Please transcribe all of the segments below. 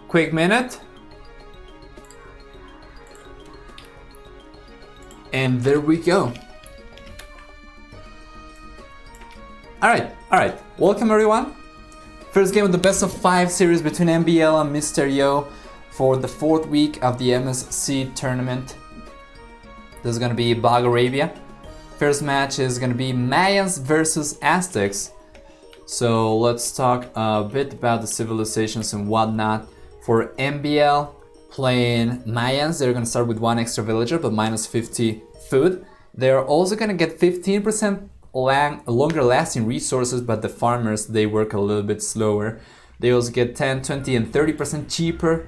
Quick minute. And there we go. Alright. Welcome everyone. First game of the best of 5 series between MbL and MrYo for the 4th week of the MSC tournament. This is gonna be Bulgaria. First match is gonna be Mayans versus Aztecs. So let's talk a bit about the civilizations and whatnot. For MbL playing Mayans, they're gonna start with 1 extra villager but minus 50 food. They're also gonna get 15% longer lasting resources, but the farmers, they work a little bit slower. They also get 10, 20 and 30% cheaper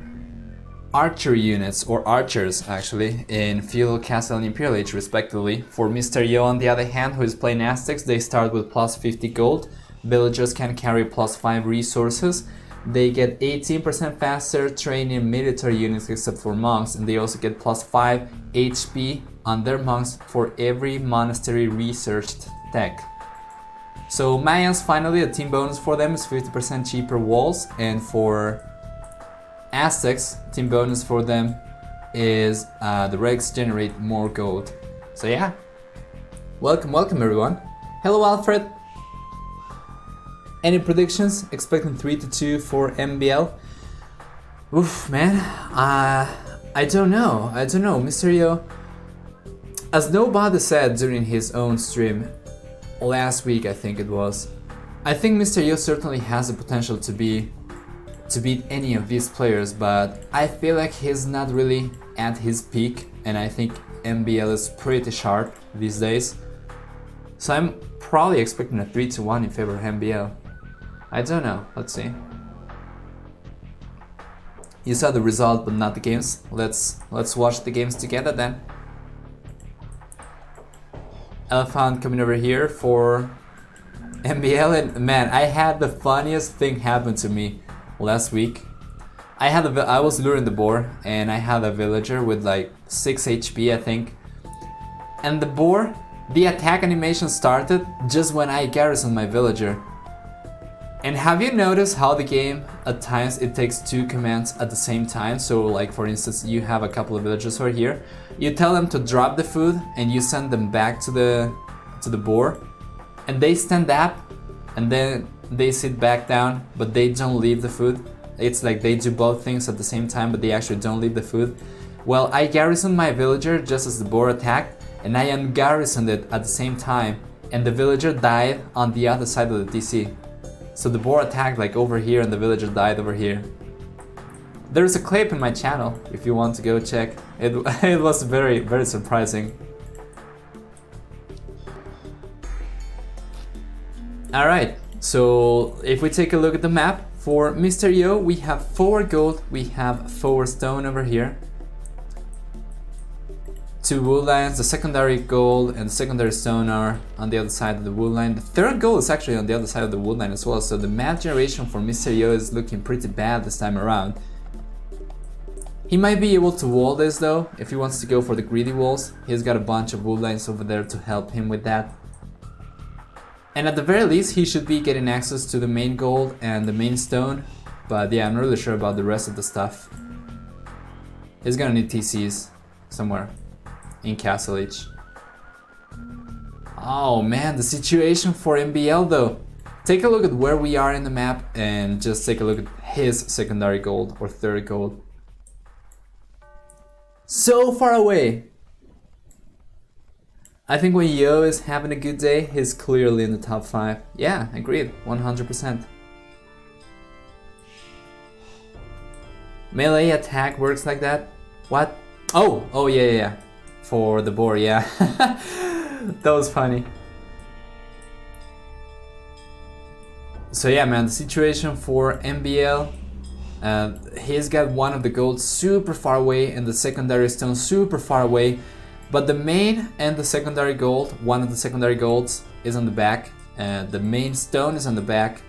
archery units, or archers actually, in Feudal, Castle and Imperial Age respectively. For MrYo on the other hand, who is playing Aztecs, they start with plus 50 gold. Villagers can carry plus 5 resources. They get 18% faster training military units except for monks, and they also get plus 5 HP on their monks for every monastery researched tech. So Mayans, finally, the team bonus for them is 50% cheaper walls, and for Aztecs, team bonus for them is the relics generate more gold. So yeah, welcome everyone. Hello Alfred. Any predictions? Expecting 3-2 for MbL. Oof, man, I don't know. MrYo, as nobody said during his own stream last week, I think it was, I think MrYo certainly has the potential to beat any of these players, but I feel like he's not really at his peak, and I think MbL is pretty sharp these days. So I'm probably expecting a 3-1 in favor of MbL. I don't know, let's see. You saw the result but not the games. Let's watch the games together then. Elephant coming over here for MbL, and man, I had the funniest thing happen to me last week. I was luring the boar and I had a villager with like 6 HP I think, and the boar, the attack animation started just when I garrisoned my villager. And have you noticed how the game at times it takes 2 commands at the same time? So like for instance, you have a couple of villagers over here, you tell them to drop the food and you send them back to the boar, and they stand up and then they sit back down, but they don't leave the food. It's like they do both things at the same time, but they actually don't leave the food. Well, I garrisoned my villager just as the boar attacked, and I ungarrisoned it at the same time, and the villager died on the other side of the DC. So the boar attacked like over here and the villager died over here. There's a clip in my channel if you want to go check. It was very, very surprising. Alright, so if we take a look at the map, for MrYo we have 4 gold, we have 4 stone over here. 2 wood lines, the secondary gold and the secondary stone are on the other side of the wood line. The 3rd gold is actually on the other side of the wood line as well, so the map generation for MrYo is looking pretty bad this time around. He might be able to wall this though, if he wants to go for the greedy walls. He's got a bunch of wood lines over there to help him with that. And at the very least, he should be getting access to the main gold and the main stone. But yeah, I'm not really sure about the rest of the stuff. He's gonna need TCs somewhere in Castle Age. Oh man, the situation for MbL though. Take a look at where we are in the map and just take a look at his secondary gold or 3rd gold. So far away. I think when Yo is having a good day, he's clearly in the top 5. Yeah, agreed, 100%. Melee attack works like that? What? Oh yeah. For the boar, yeah. That was funny. So yeah man, the situation for MbL, he's got one of the golds super far away and the secondary stone super far away. But the main and the secondary gold, one of the secondary golds is on the back, and the main stone is on the back.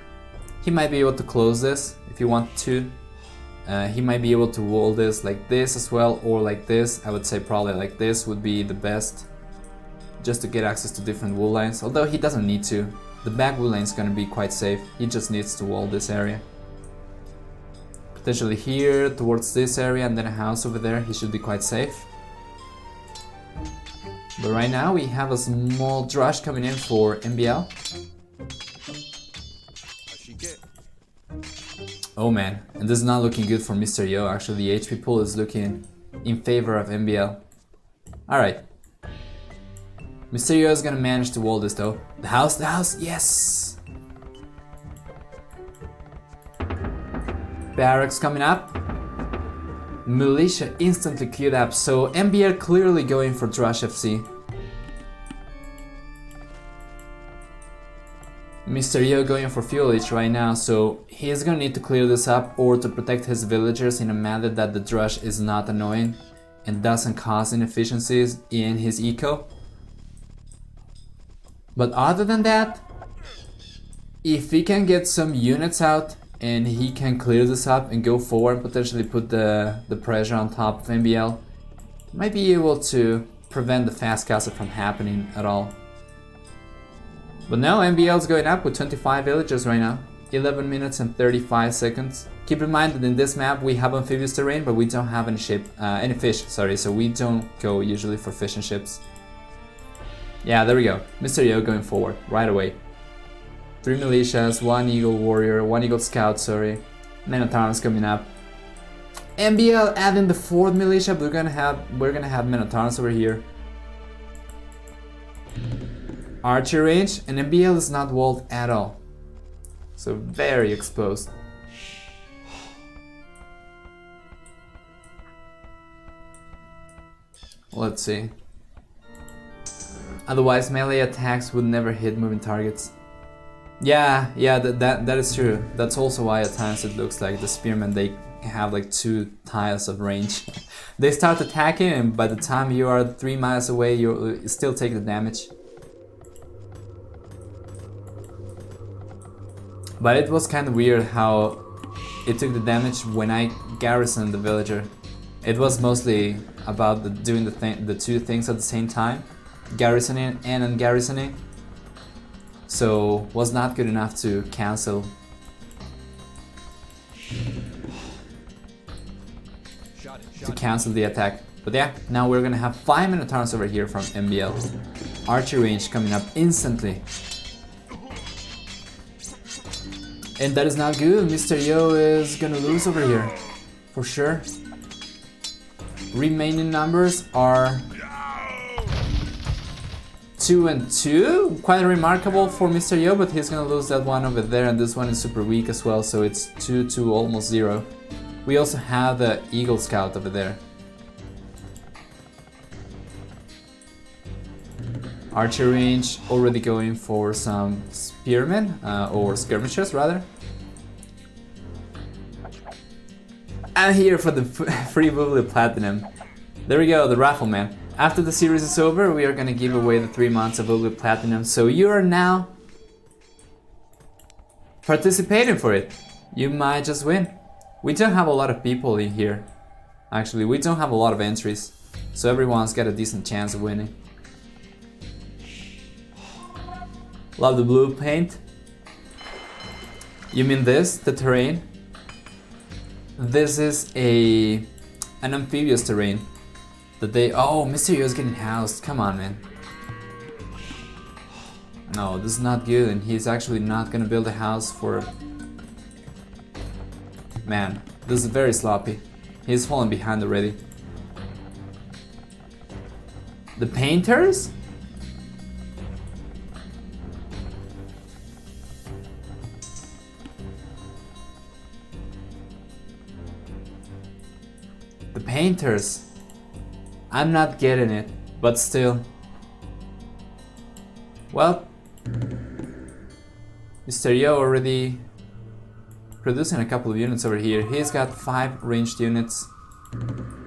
He might be able to close this if he wants to. He might be able to wall this like this as well, or like this. I would say probably like this would be the best, just to get access to different wool lines, although he doesn't need to. The back wool line is gonna be quite safe, he just needs to wall this area. Potentially here, towards this area, and then a house over there. He should be quite safe. But right now we have a small drush coming in for MbL. Oh man, and this is not looking good for MrYo. Actually, the HP pool is looking in favor of MbL. Alright. MrYo is gonna manage to wall this though. The house, yes! Barracks coming up. Militia instantly queued up, so MbL clearly going for Drush FC. MrYo going for fuel leech right now, so he's gonna need to clear this up or to protect his villagers in a manner that the Drush is not annoying and doesn't cause inefficiencies in his eco. But other than that, if he can get some units out and he can clear this up and go forward and potentially put the pressure on top of MbL, might be able to prevent the fast castle from happening at all. But now MbL is going up with 25 villagers right now, 11 minutes and 35 seconds. Keep in mind that in this map we have amphibious terrain, but we don't have any fish, so we don't go usually for fish and ships. Yeah, there we go. MrYo going forward right away. 3 militias, 1 eagle warrior, 1 eagle scout, Men at arms coming up. MbL adding the 4th militia, but we're gonna have men at arms over here. Archer range, and MbL is not walled at all. So very exposed. Let's see. Otherwise, melee attacks would never hit moving targets. Yeah, that is true. That's also why at times it looks like the spearmen, they have like 2 tiles of range. They start attacking, and by the time you are 3 miles away, you still take the damage. But it was kind of weird how it took the damage when I garrisoned the villager. It was mostly about doing the 2 things at the same time. Garrisoning and ungarrisoning, so was not good enough to cancel. The attack. But yeah, now we're gonna have 5 men at arms over here from MbL. Archer range coming up instantly. And that is not good. MrYo is gonna lose over here, for sure. Remaining numbers are 2 and 2, quite remarkable for MrYo, but he's gonna lose that one over there, and this one is super weak as well, so it's 2 almost 0. We also have the Eagle Scout over there. Archer range already going for some spearmen, or skirmishers rather. And here for the free Woolly Platinum. There we go, the Raffleman. After the series is over, we are gonna give away the 3 months of Woolly Platinum, so you are now participating for it. You might just win. We don't have a lot of people in here. Actually, we don't have a lot of entries, so everyone's got a decent chance of winning. Love the blue paint. You mean this, the terrain? This is an amphibious terrain that they... Oh, MrYo is getting housed. Come on, man. No, this is not good, and he's actually not gonna build a house for... Man, this is very sloppy. He's falling behind already. The painters? The painters. I'm not getting it, but still. Well, MrYo already producing a couple of units over here. He's got 5 ranged units.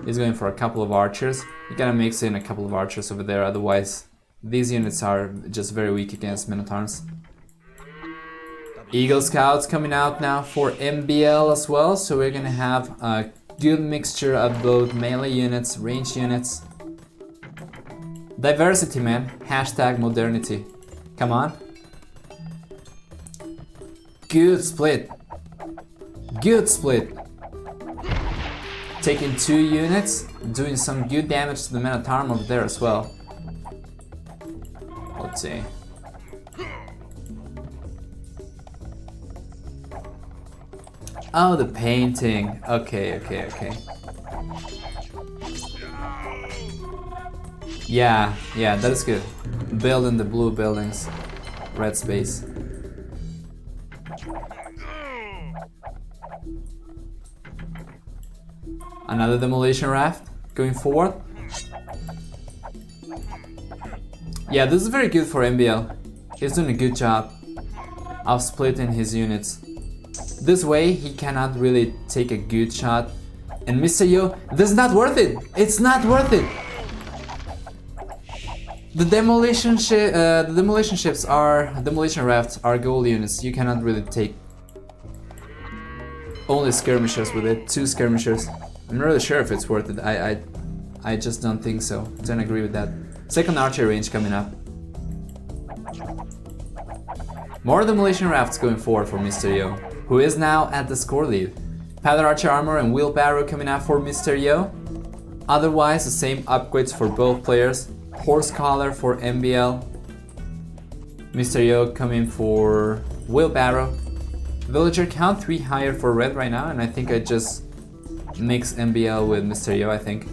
He's going for a couple of archers. You gotta mix in a couple of archers over there, otherwise these units are just very weak against men-at-arms. Eagle Scouts coming out now for MbL as well, so we're gonna have a good mixture of both melee units, ranged units. Diversity, man. Hashtag modernity. Come on. Good split. Good split. Taking 2 units, doing some good damage to the man at arm over there as well. Let's see. Oh, the painting. Okay. Yeah, that is good. Building the blue buildings, red space. Another demolition raft going forward. Yeah, this is very good for MbL. He's doing a good job of splitting his units. This way he cannot really take a good shot. And MrYo, this is not worth it. It's not worth it. The demolition rafts are gold units. You cannot really take only skirmishers with it. 2 skirmishers. I'm not really sure if it's worth it. I just don't think so. Don't agree with that. Second archer range coming up. More demolition rafts going forward for MrYo, who is now at the score lead. Powder archer armor and wheelbarrow coming up for MrYo. Otherwise, the same upgrades for both players. Horse collar for MbL. MrYo coming for wheelbarrow. Villager count 3 higher for red right now, and I think I just mix MbL with MrYo, I think.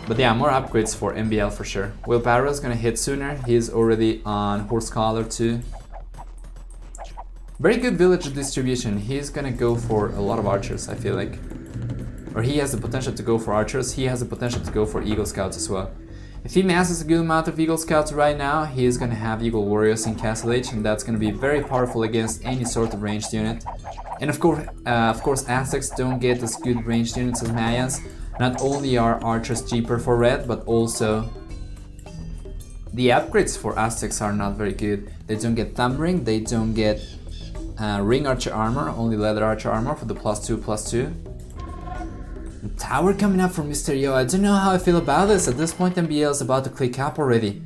But yeah, more upgrades for MbL for sure. Wheelbarrow is gonna hit sooner. He's already on horse collar too. Very good villager distribution. He's gonna go for a lot of archers, I feel like. Or he has the potential to go for archers. He has the potential to go for Eagle Scouts as well. If he masses a good amount of Eagle Scouts right now, he is gonna have Eagle Warriors in Castle Age, and that's gonna be very powerful against any sort of ranged unit. And of course, Aztecs don't get as good ranged units as Mayans. Not only are archers cheaper for red, but also the upgrades for Aztecs are not very good. They don't get thumb ring, they don't get ring archer armor, only leather archer armor for the +2/+2. Tower coming up for MrYo. I don't know how I feel about this. At this point, MbL is about to click up already.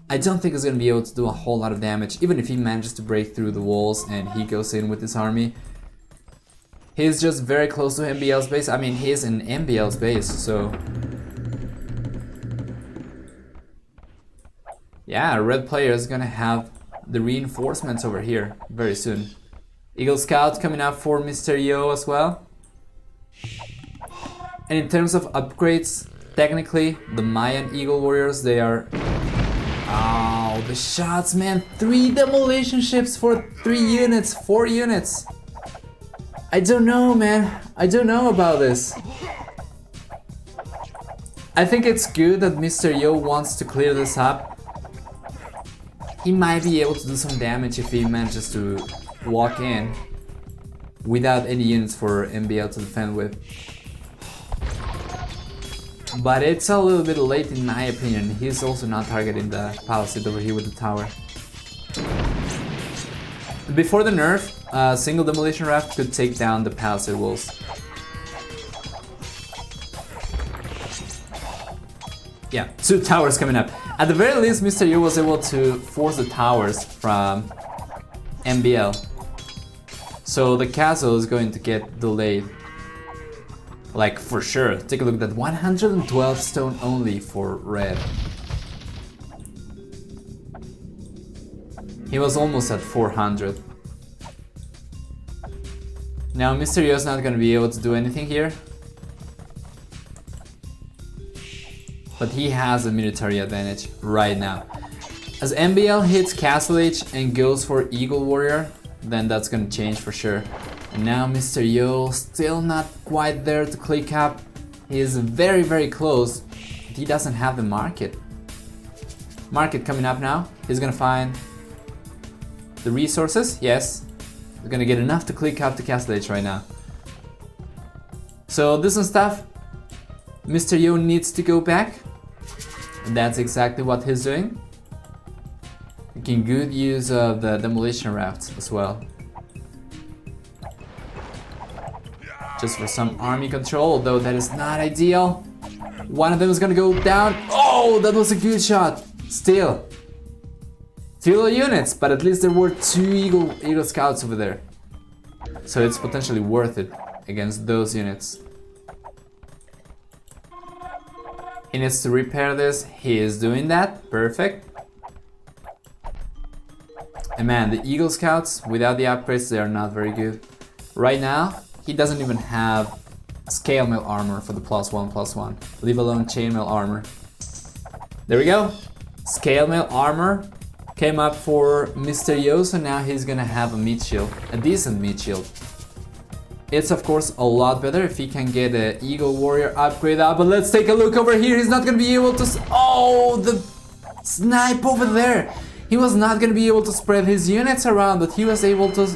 I don't think he's gonna be able to do a whole lot of damage, even if he manages to break through the walls and he goes in with his army. He's just very close to MbL's base. I mean, he's in MbL's base, so... yeah, red player is gonna have the reinforcements over here very soon. Eagle Scout coming up for MrYo as well. And in terms of upgrades, technically, the Mayan Eagle Warriors, they are... oh, the shots, man! 3 demolition ships for 3 units, 4 units! I don't know, man. I don't know about this. I think it's good that MrYo wants to clear this up. He might be able to do some damage if he manages to walk in without any units for MbL to defend with. But it's a little bit late in my opinion. He's also not targeting the palisade over here with the tower. Before the nerf, a single demolition raft could take down the palisade walls. Yeah, 2 towers coming up. At the very least, MrYo was able to force the towers from MbL. So the castle is going to get delayed. Like, for sure. Take a look at that. 112 stone only for red. He was almost at 400. Now MrYo is not gonna be able to do anything here. But he has a military advantage right now. As MbL hits Castle Age and goes for Eagle Warrior, then that's gonna change for sure. And now MrYo still not quite there to click up. He is very, very close, but he doesn't have the market. Market coming up now. He's gonna find the resources, yes. He's gonna get enough to click up to Castle Age right now. So this and stuff, MrYo needs to go back. And that's exactly what he's doing. Making good use of the demolition rafts as well. Just for some army control, although that is not ideal. One of them is gonna go down. Oh, that was a good shot. Still. Few units, but at least there were 2 Eagle Scouts over there. So it's potentially worth it. against those units. He needs to repair this. He is doing that. Perfect. And man, the Eagle Scouts, without the upgrades, they are not very good. Right now, he doesn't even have scale mail armor for the +1/+1, leave alone chainmail armor. There we go. Scale mail armor came up for MrYo, so now he's gonna have a meat shield, a decent meat shield. It's of course a lot better if he can get an Eagle Warrior upgrade up, but let's take a look over here. He's not gonna be able to... Oh, the snipe over there! He was not gonna be able to spread his units around, but he was able to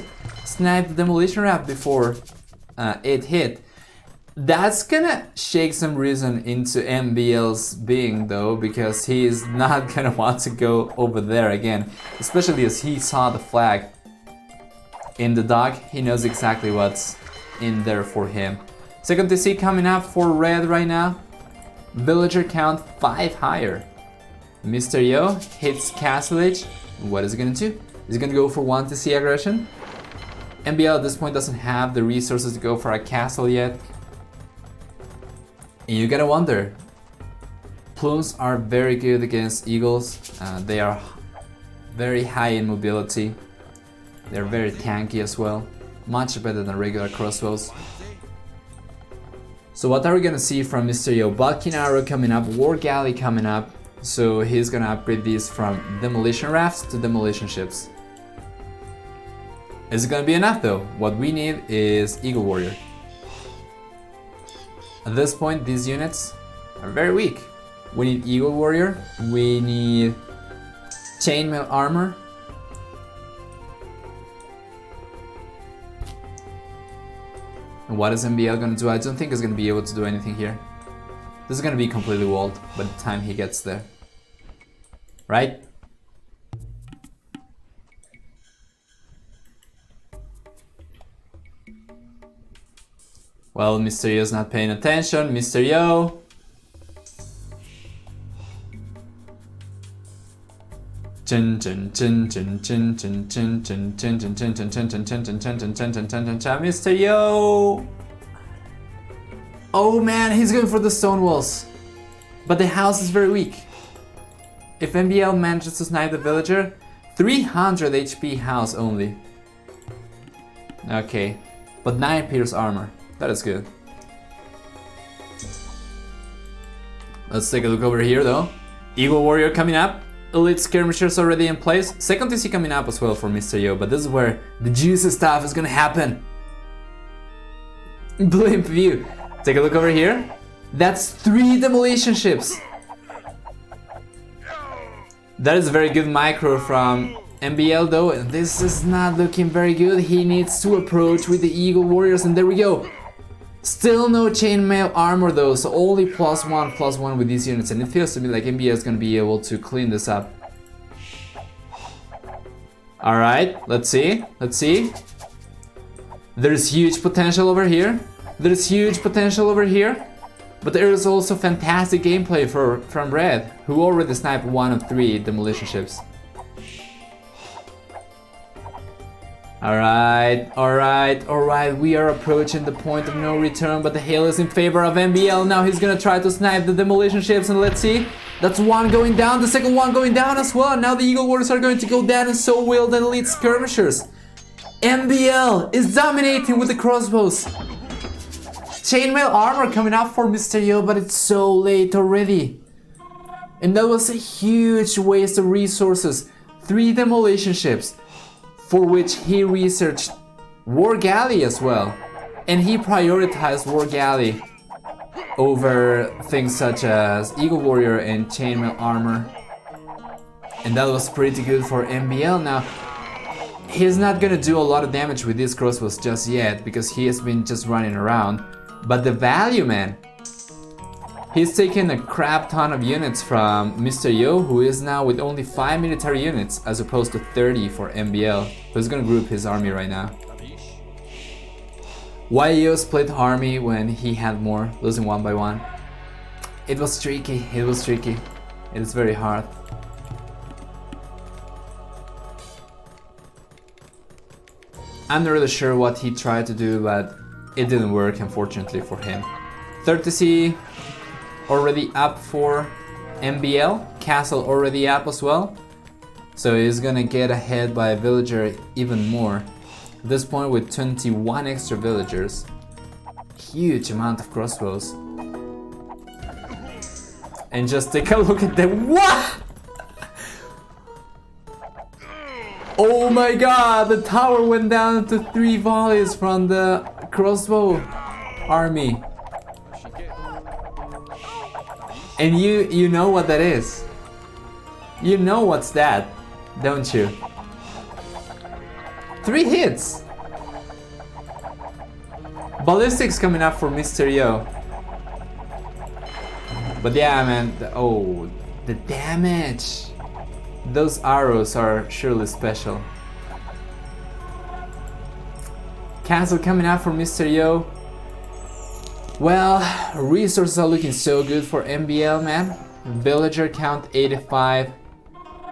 snipe the demolition raft before it hit. That's gonna shake some reason into MbL's being though, because he is not gonna want to go over there again, especially as he saw the flag in the dock. He knows exactly what's in there for him. Second TC coming up for red right now. Villager count 5 higher. MrYo hits Castle Age. What is he gonna do? Is he gonna go for 1 TC aggression? MbL at this point doesn't have the resources to go for a castle yet. And you gotta wonder, plumes are very good against eagles. They are very high in mobility. They're very tanky as well. Much better than regular crossbows. So what are we gonna see from MrYo? Bulking Arrow coming up, War Galley coming up. So he's gonna upgrade these from demolition rafts to demolition ships. Is it gonna be enough though? What we need is Eagle Warrior. At this point, these units are very weak. We need Eagle Warrior, we need chainmail armor. And what is MbL gonna do? I don't think he's gonna be able to do anything here. This is gonna be completely walled by the time he gets there. Right? Well, MrYo's not paying attention. MrYo. MrYo. Oh man, he's going for the stone walls. But the house is very weak. If MbL manages to snipe the villager, 300 HP house only. Okay, but 9 pierce armor. That is good. Let's take a look over here though. Eagle Warrior coming up. Elite Skirmishers already in place. Second TC coming up as well for MrYo, but this is where the juicy stuff is gonna happen. Blimp view. Take a look over here. That's 3 demolition ships. That is a very good micro from MbL though, and this is not looking very good. He needs to approach with the Eagle Warriors, and there we go. Still no chainmail armor though, so only +1/+1 with these units, and it feels to me like MbL is gonna be able to clean this up. Alright, let's see, let's see. There's huge potential over here. There's huge potential over here. But there is also fantastic gameplay from Red, who already sniped 1 of 3 demolition ships. Alright, alright, alright, we are approaching the point of no return, but the hail is in favor of MbL. Now he's gonna try to snipe the demolition ships, and let's see. That's 1 going down, the second one going down as well. Now the Eagle Warriors are going to go down, and so will the Elite Skirmishers. MbL is dominating with the crossbows. Chainmail armor coming up for MrYo, but it's so late already. And that was a huge waste of resources. 3 demolition ships, for which he researched War Galley as well. And he prioritized War Galley over things such as Eagle Warrior and Chainmail armor. And that was pretty good for MbL. Now, he's not gonna do a lot of damage with these crossbows just yet, because he has been just running around. But the value, man, he's taken a crap ton of units from MrYo, who is now with only 5 military units as opposed to 30 for MbL, who's gonna group his army right now. YEO split army when he had more, losing 1 by 1. It was tricky, it was tricky. It is very hard. I'm not really sure what he tried to do, but it didn't work, unfortunately for him. 30C already up for MbL, Castle already up as well. So he's gonna get ahead by a villager even more. At this point with 21 extra villagers. Huge amount of crossbows. And just take a look at them. What? Oh my god, the tower went down to 3 volleys from the crossbow army. And you know what that is. You know what's that, don't you? 3 hits! Ballistics coming up for MrYo. But yeah, man, the damage. Those arrows are surely special. Castle coming up for MrYo. Well, resources are looking so good for MbL, man. Villager count 85,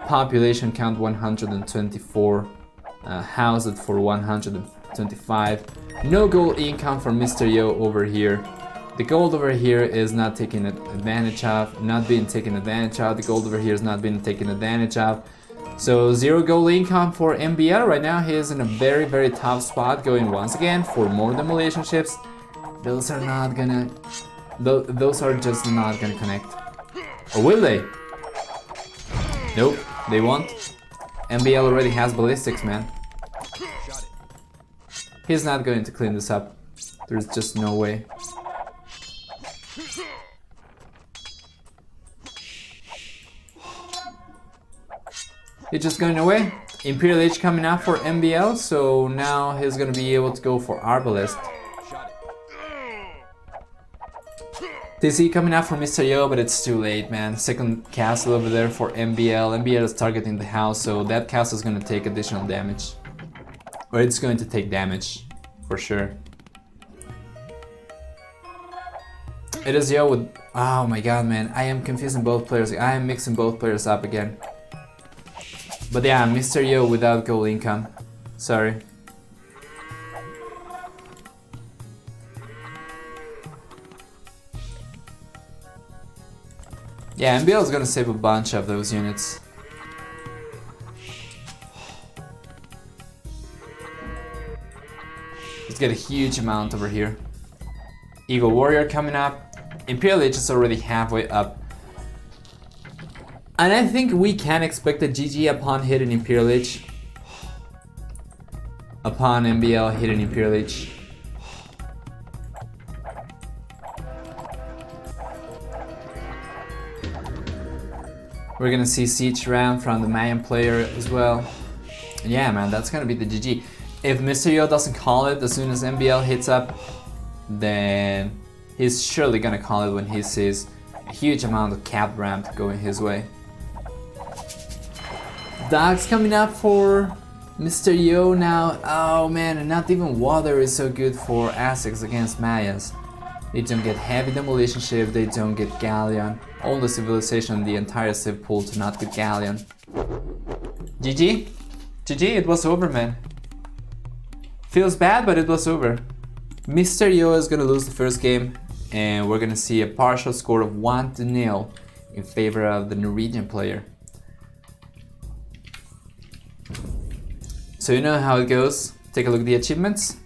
population count 124, housed for 125. No gold income for MrYo over here. The gold over here is not taken advantage of, not being taken advantage of. The gold over here is not being taken advantage of. So 0 gold income for MbL. Right now he is in a very, very tough spot, going once again for more demolition ships. Those are not gonna, those are just not gonna connect. Or will they? Nope, they won't. MbL already has ballistics, man. He's not going to clean this up. There's just no way. He's just going away. Imperial Age coming up for MbL, so now he's gonna be able to go for Arbalest. TC coming up for MrYo, but it's too late, man. Second castle over there for MbL. MbL is targeting the house, so that castle is gonna take additional damage. Or it's going to take damage, for sure. It is Yo with... Oh my god, man. I am confusing both players. I am mixing both players up again. But yeah, MrYo without gold income. Sorry. Yeah, MbL is gonna save a bunch of those units. Let's get a huge amount over here. Eagle Warrior coming up. Imperial Age is already halfway up. And I think we can expect a GG upon hitting Imperial Age. Upon MbL hitting Imperial Age. We're gonna see Siege Ram from the Mayan player as well. And yeah, man, that's gonna be the GG. If MrYo doesn't call it as soon as MbL hits up, then he's surely gonna call it when he sees a huge amount of cap ramp going his way. Dogs coming up for MrYo now. Oh man, and not even water is so good for Aztecs against Mayas. They don't get heavy demolition ship, they don't get galleon. Only civilization in the entire civ pool to not get galleon. GG? GG, it was over, man. Feels bad, but it was over. MrYo is gonna lose the first game, and we're gonna see a partial score of 1-0 in favor of the Norwegian player. So you know how it goes. Take a look at the achievements.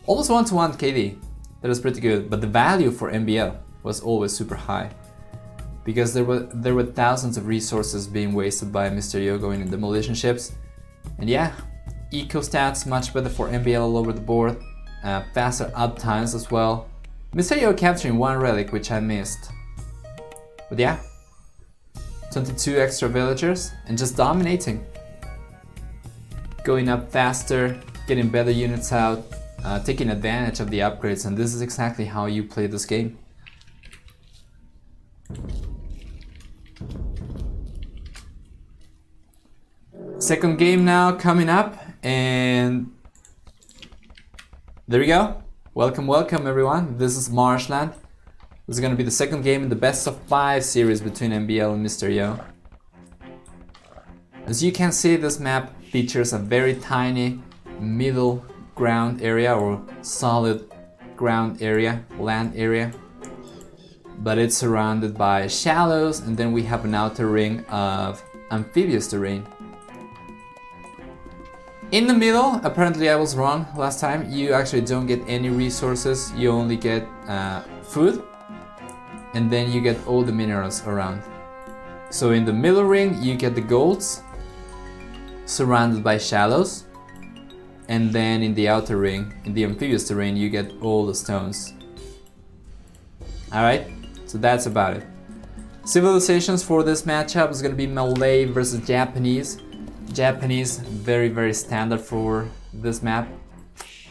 Almost 1-to-1 KD. That was pretty good, but the value for MbL was always super high. Because there were thousands of resources being wasted by MrYo going in demolition ships. And yeah, eco stats much better for MbL all over the board. Faster up times as well. MrYo capturing 1 relic, which I missed. But yeah, 22 extra villagers and just dominating. Going up faster, getting better units out, taking advantage of the upgrades, and this is exactly how you play this game. Second game now coming up, and there we go. Welcome, welcome everyone. This is Marshland. This is gonna be the second game in the best of 5 series between MbL and MrYo. As you can see, this map features a very tiny middle ground area or solid ground area, land area, but it's surrounded by shallows, and then we have an outer ring of amphibious terrain. In the middle, apparently I was wrong last time, you actually don't get any resources, you only get food, and then you get all the minerals around. So in the middle ring you get the golds, surrounded by shallows, and then in the outer ring, in the amphibious terrain, you get all the stones. Alright, so that's about it. Civilizations for this matchup is gonna be Malay versus Japanese. Japanese, very standard for this map.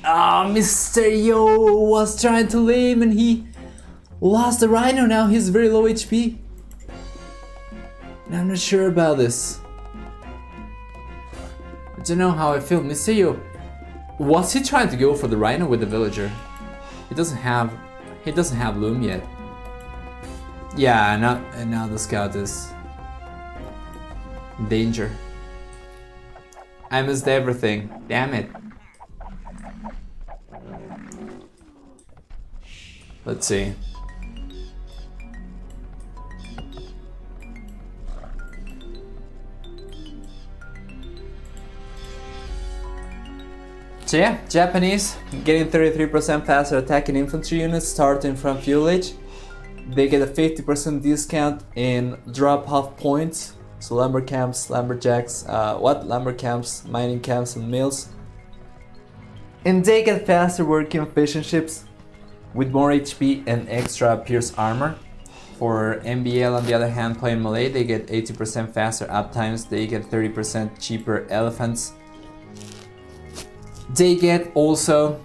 Ah, MrYo was trying to leave and he lost the Rhino now, he's very low HP. I'm not sure about this. I don't know how I feel. MrYo, was he trying to go for the Rhino with the villager? He doesn't have loom yet. Yeah, and now the scout is in danger. I missed everything. Damn it. Let's see. So yeah, Japanese getting 33% faster attacking infantry units starting from fuelage. They get a 50% discount in drop-off points. So lumber camps, lumberjacks, lumber camps, mining camps and mills. And they get faster working efficient ships with more HP and extra pierce armor. For MbL on the other hand, playing Malay, they get 80% faster uptimes, they get 30% cheaper elephants. They get also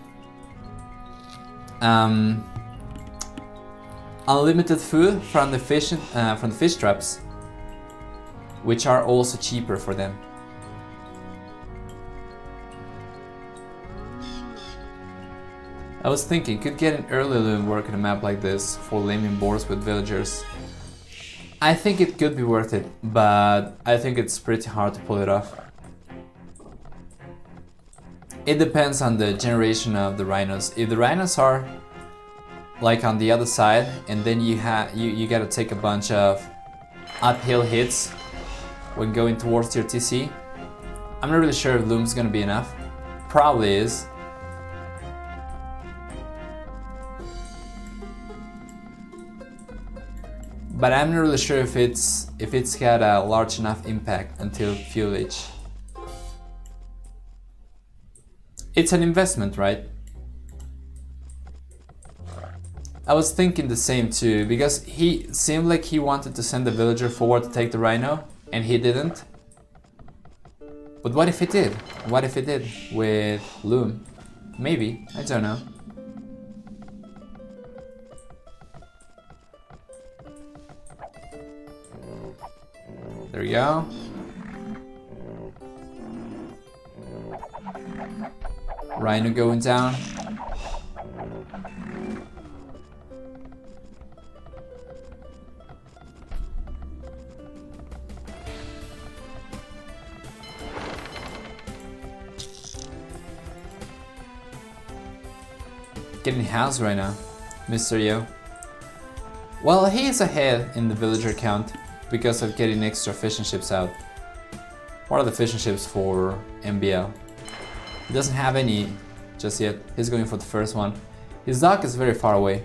unlimited food from the fish traps, which are also cheaper for them. I was thinking, could get an early loom work in a map like this for laming boars with villagers. I think it could be worth it, but I think it's pretty hard to pull it off. It depends on the generation of the rhinos. If the rhinos are like on the other side, and then you gotta take a bunch of uphill hits when going towards your TC, I'm not really sure if loom's gonna be enough. Probably is. But I'm not really sure if it's got a large enough impact until fuelage. It's an investment, right? I was thinking the same too, because he seemed like he wanted to send the villager forward to take the rhino, and he didn't. But what if he did? What if he did with loom? Maybe, I don't know. There we go. Rhino going down. Getting housed right now, MrYo. Well, he is ahead in the villager count because of getting extra fishing ships out. What are the fishing ships for MbL? He doesn't have any just yet. He's going for the first one. His dock is very far away.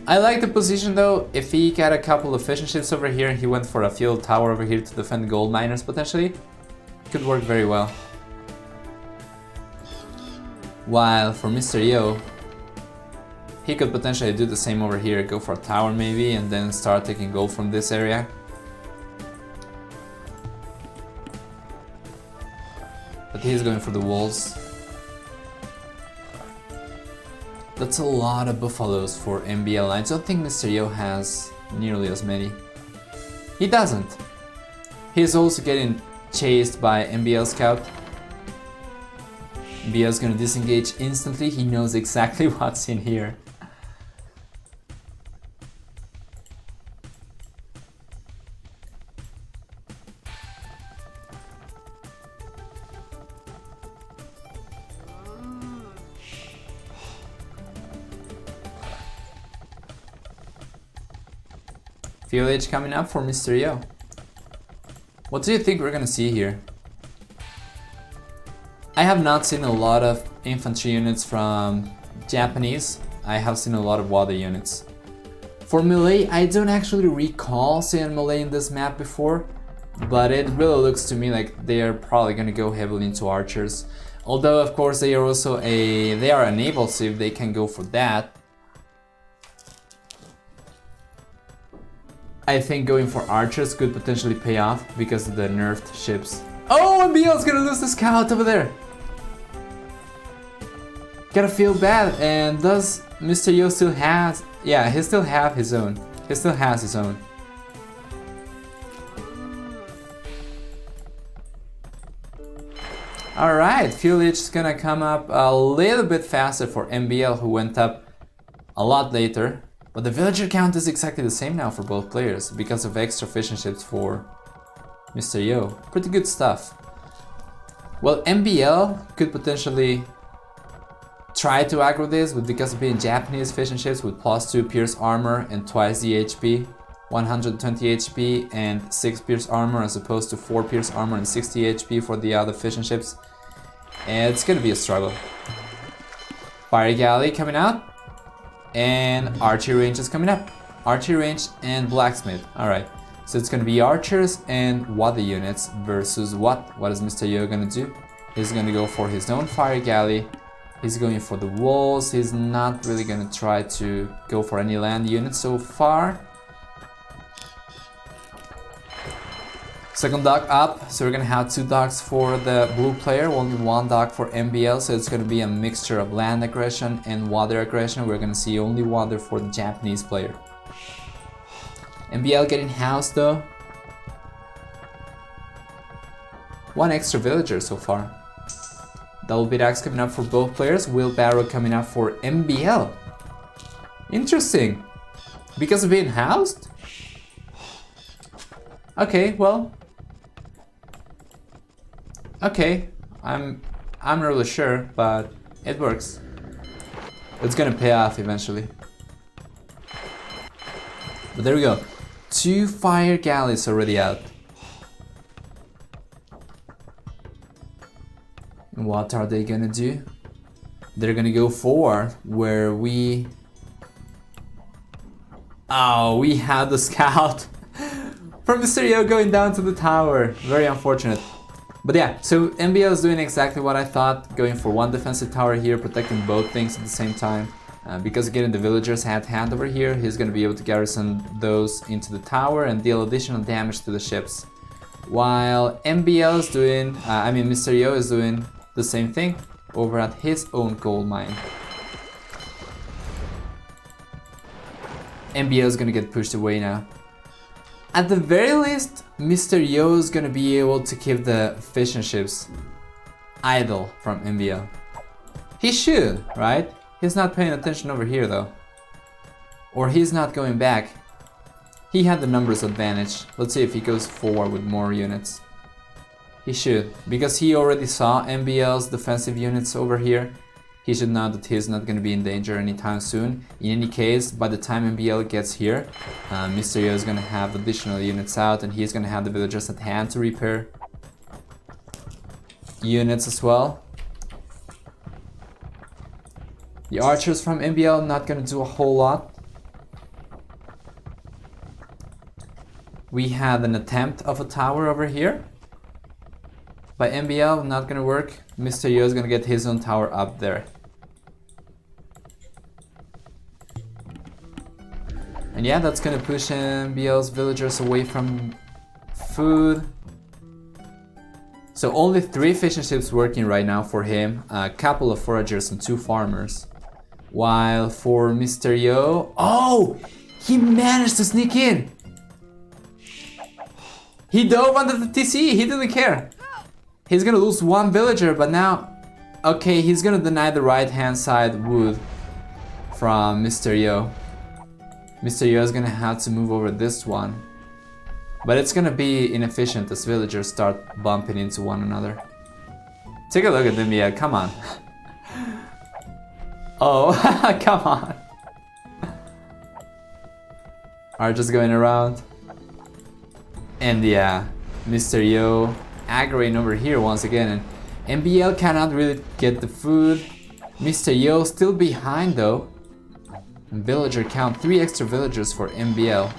I like the position though. If he got a couple of fishing ships over here and he went for a field tower over here to defend gold miners potentially, it could work very well. While for MrYo, he could potentially do the same over here, go for a tower maybe, and then start taking gold from this area. But he's going for the walls. That's a lot of buffaloes for MbL. I don't think MrYo has nearly as many. He doesn't. He's also getting chased by MbL scout. MbL is gonna disengage instantly. He knows exactly what's in here. Field coming up for MrYo. What do you think we're gonna see here? I have not seen a lot of infantry units from Japanese. I have seen a lot of water units. For melee, I don't actually recall seeing melee in this map before, but it really looks to me like they are probably gonna go heavily into archers. Although of course they are also they are enabled, so if they can go for that. I think going for archers could potentially pay off because of the nerfed ships. Oh, MbL is gonna lose the scout over there. Gotta feel bad. And does MrYo still has? Yeah, he still have his own. He still has his own. Alright, Field is gonna come up a little bit faster for MbL, who went up a lot later. But the villager count is exactly the same now for both players because of extra fishing ships for MrYo. Pretty good stuff. Well, MbL could potentially try to aggro this with, because of being Japanese fishing ships with +2 pierce armor and twice the HP, 120 HP and 6 pierce armor as opposed to 4 pierce armor and 60 HP for the other fishing ships. And it's gonna be a struggle. Fire galley coming out. And archery range is coming up. Archery range and blacksmith. Alright, so it's gonna be archers and water units versus what? What is MrYo gonna do? He's gonna go for his own fire galley. He's going for the walls. He's not really gonna try to go for any land units so far. Second dock up, so we're gonna have 2 docks for the blue player, only 1 dock for MbL, so it's gonna be a mixture of land aggression and water aggression. We're gonna see only water for the Japanese player. MbL getting housed though. 1 extra villager so far. Double bit axe coming up for both players, wheelbarrow coming up for MbL. Interesting. Because of being housed? Okay, well. Okay, I'm not really sure, but it works. It's gonna pay off eventually. But there we go. 2 fire galleys already out. What are they gonna do? They're gonna go for where we... Oh, we had the scout from MrYo going down to the tower. Very unfortunate. But yeah, so MbL is doing exactly what I thought, going for 1 defensive tower here, protecting both things at the same time. Because getting the villagers hand over here, he's gonna be able to garrison those into the tower and deal additional damage to the ships. While MbL is doing, MrYo is doing the same thing over at his own gold mine. MbL is gonna get pushed away now. At the very least, MrYo is gonna be able to keep the fishing ships idle from MbL. He should, right? He's not paying attention over here though. Or he's not going back. He had the numbers advantage. Let's see if he goes forward with more units. He should, because he already saw MbL's defensive units over here. He should know that he's not going to be in danger anytime soon. In any case, by the time MbL gets here, MrYo is going to have additional units out and he's going to have the villagers at hand to repair units as well. The archers from MbL not going to do a whole lot. We had an attempt of a tower over here by MbL, not gonna work. MrYo is gonna get his own tower up there. And yeah, that's gonna push MbL's villagers away from food. So only 3 fishing ships working right now for him, a couple of foragers and 2 farmers. While for MrYo, oh, he managed to sneak in. He dove under the TC, he didn't care. He's gonna lose 1 villager, but now, okay, he's gonna deny the right hand side wood from MrYo. MrYo is gonna have to move over this one. But it's gonna be inefficient as villagers start bumping into one another. Take a look at them, yeah, come on. Oh, come on. are just going around. And yeah, MrYo aggroing over here once again. And MbL cannot really get the food. MrYo still behind though. Villager count, 3 extra villagers for MbL.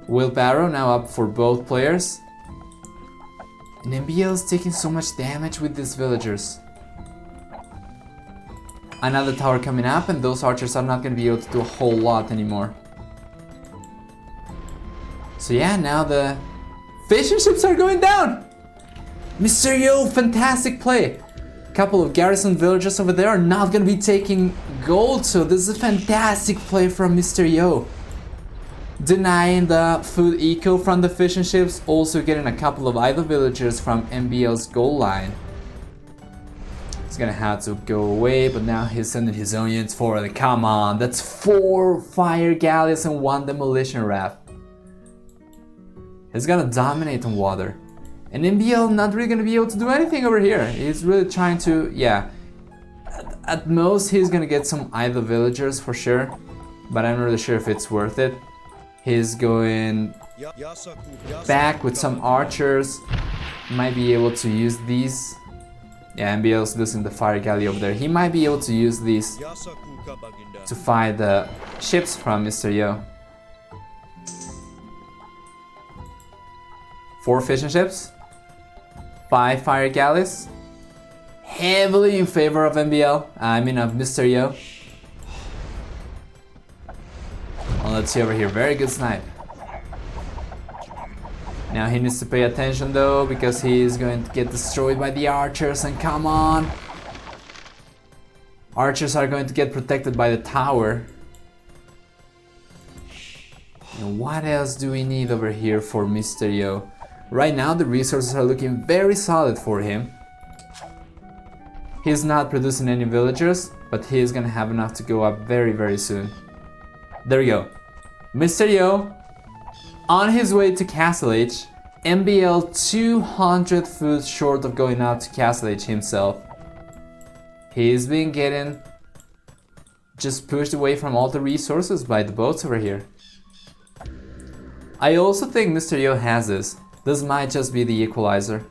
Wheelbarrow now up for both players. And MbL is taking so much damage with these villagers. Another tower coming up, and those archers are not going to be able to do a whole lot anymore. So yeah, now the fishing ships are going down. MrYo, fantastic play. Couple of garrison villagers over there are not going to be taking gold, so this is a fantastic play from MrYo. Denying the food eco from the fishing ships, also getting a couple of idle villagers from MbL's goal line. He's gonna have to go away, but now he's sending his own units forward. Come on, that's 4 fire galleys and 1 demolition raft. He's gonna dominate on water. And MbL not really gonna be able to do anything over here. He's really trying to, yeah. At most, he's gonna get some idle villagers for sure, but I'm not really sure if it's worth it. He's going back with some archers. Might be able to use these. Yeah, MbL's losing the fire galley over there. He might be able to use these to fight the ships from MrYo. 4 fishing ships, 5 fire galleys. Heavily in favor of MbL. I mean of MrYo. Well, let's see over here. Very good snipe. Now he needs to pay attention though, because he's going to get destroyed by the archers, and come on. Archers are going to get protected by the tower. And what else do we need over here for MrYo? Right now the resources are looking very solid for him. He's not producing any villagers, but he is gonna have enough to go up very, very soon. There we go. MrYo on his way to Castle Age. MbL 200 food short of going out to Castle Age himself. He's been getting just pushed away from all the resources by the boats over here. I also think MrYo has this. This might just be the equalizer.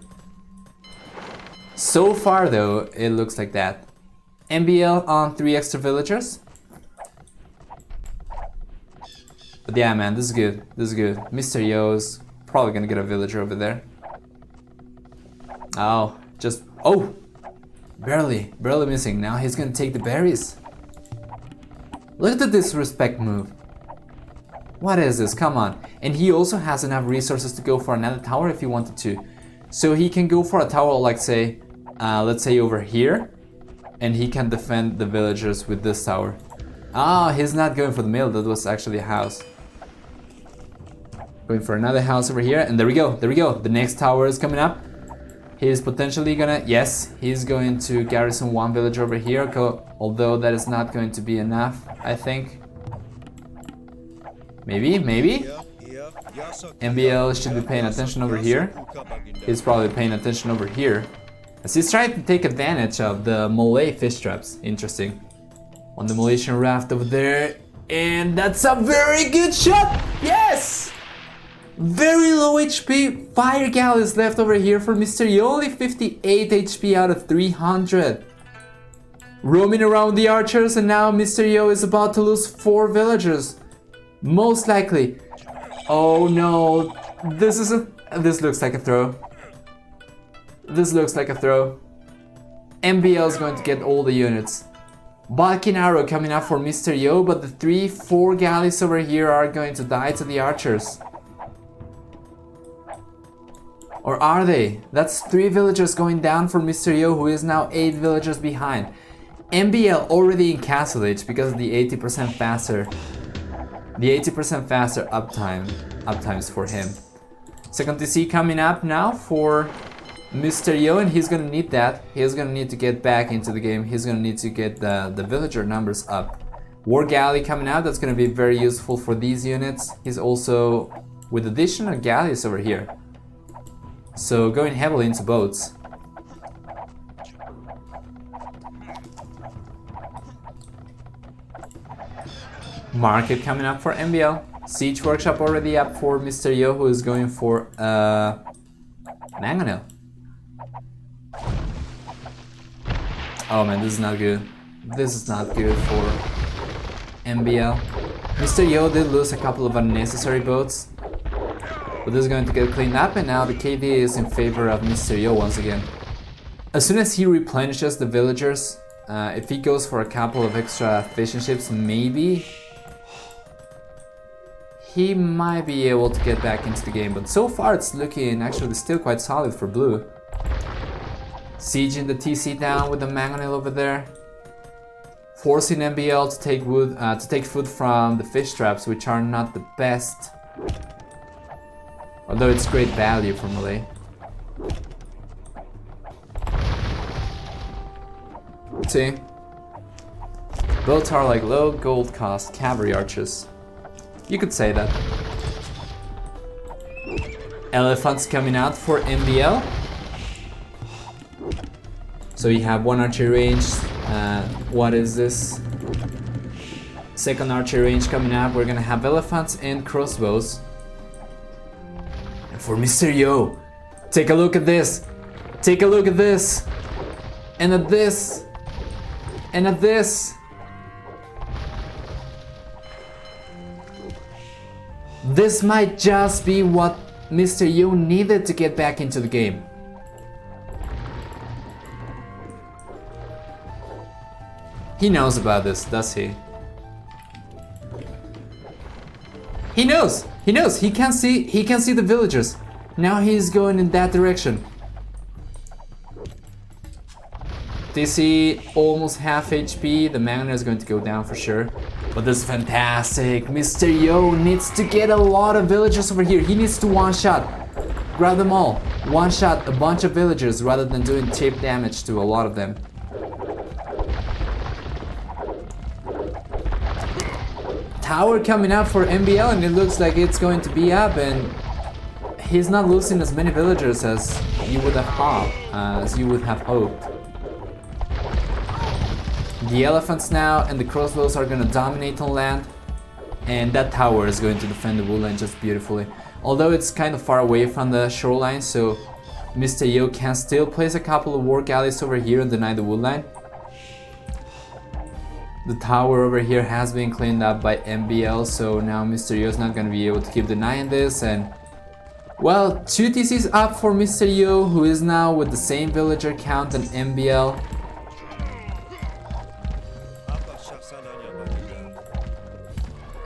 So far though, it looks like that. MbL on 3 extra villagers. But yeah, man, this is good. This is good. MrYo is probably gonna get a villager over there. Oh, barely missing. Now he's gonna take the berries. Look at the disrespect move. What is this? Come on. And he also has enough resources to go for another tower if he wanted to. So he can go for a tower like say, let's say over here, and he can defend the villagers with this tower. Ah, he's not going for the mill. That was actually a house. Going for another house over here, and there we go, there we go. The next tower is coming up. He's potentially gonna, yes, he's going to garrison 1 village over here, although that is not going to be enough, I think. Maybe. MbL should be paying attention over here. He's probably paying attention over here, as he's trying to take advantage of the Malay fish traps. Interesting. On the Malaysian raft over there, and that's a very good shot! Yes! Very low HP, fire galleys left over here for MrYo, only 58 HP out of 300. Roaming around the archers, and now MrYo is about to lose 4 villagers. Most likely. Oh no, this looks like a throw. This looks like a throw. MbL is going to get all the units. Balkan arrow coming up for MrYo, but the 3-4 galleys over here are going to die to the archers. Or are they? That's 3 villagers going down for MrYo, who is now 8 villagers behind. MbL already in Castle Age because of the 80% faster. The 80% faster uptimes for him. Second TC coming up now for MrYo, and he's gonna need that. He's gonna need to get back into the game. He's gonna need to get the villager numbers up. War Galley coming out, that's gonna be very useful for these units. He's also with additional galleys over here. So going heavily into boats. Market coming up for MbL. Siege Workshop already up for MrYo, who is going for Mangonel. Oh man, this is not good. This is not good for MbL. MrYo did lose a couple of unnecessary boats, but this is going to get cleaned up, and now the KD is in favor of MrYo once again. As soon as he replenishes the villagers, if he goes for a couple of extra fishing ships, maybe he might be able to get back into the game, but so far it's looking actually still quite solid for blue. Sieging the TC down with the Mangonel over there, forcing MbL to take wood, to take food from the fish traps, which are not the best, although it's great value for Malay. See, both are like low gold cost cavalry archers. You could say that. Elephants coming out for MbL. So you have one archery range. What is this? Second archery range coming up. We're gonna have elephants and crossbows. And for MrYo, take a look at this. Take a look at this. And at this. And at this. This might just be what MrYo needed to get back into the game. He knows about this, does he? He knows. He knows. He can see the villagers. Now he's going in that direction. DC almost half HP. The Mangonel is going to go down for sure. But this is fantastic. MrYo needs to get a lot of villagers over here. He needs to one-shot. Grab them all. One-shot a bunch of villagers rather than doing cheap damage to a lot of them. Tower coming up for MbL, and it looks like it's going to be up, and he's not losing as many villagers as you would have hoped. The elephants now and the crossbows are gonna dominate on land, and that tower is going to defend the woodline just beautifully. Although it's kind of far away from the shoreline, so MrYo can still place a couple of war galleys over here and deny the woodline. The tower over here has been cleaned up by MbL, so now MrYo is not gonna be able to keep denying this, and well, 2 TCs up for MrYo, who is now with the same villager count than MbL.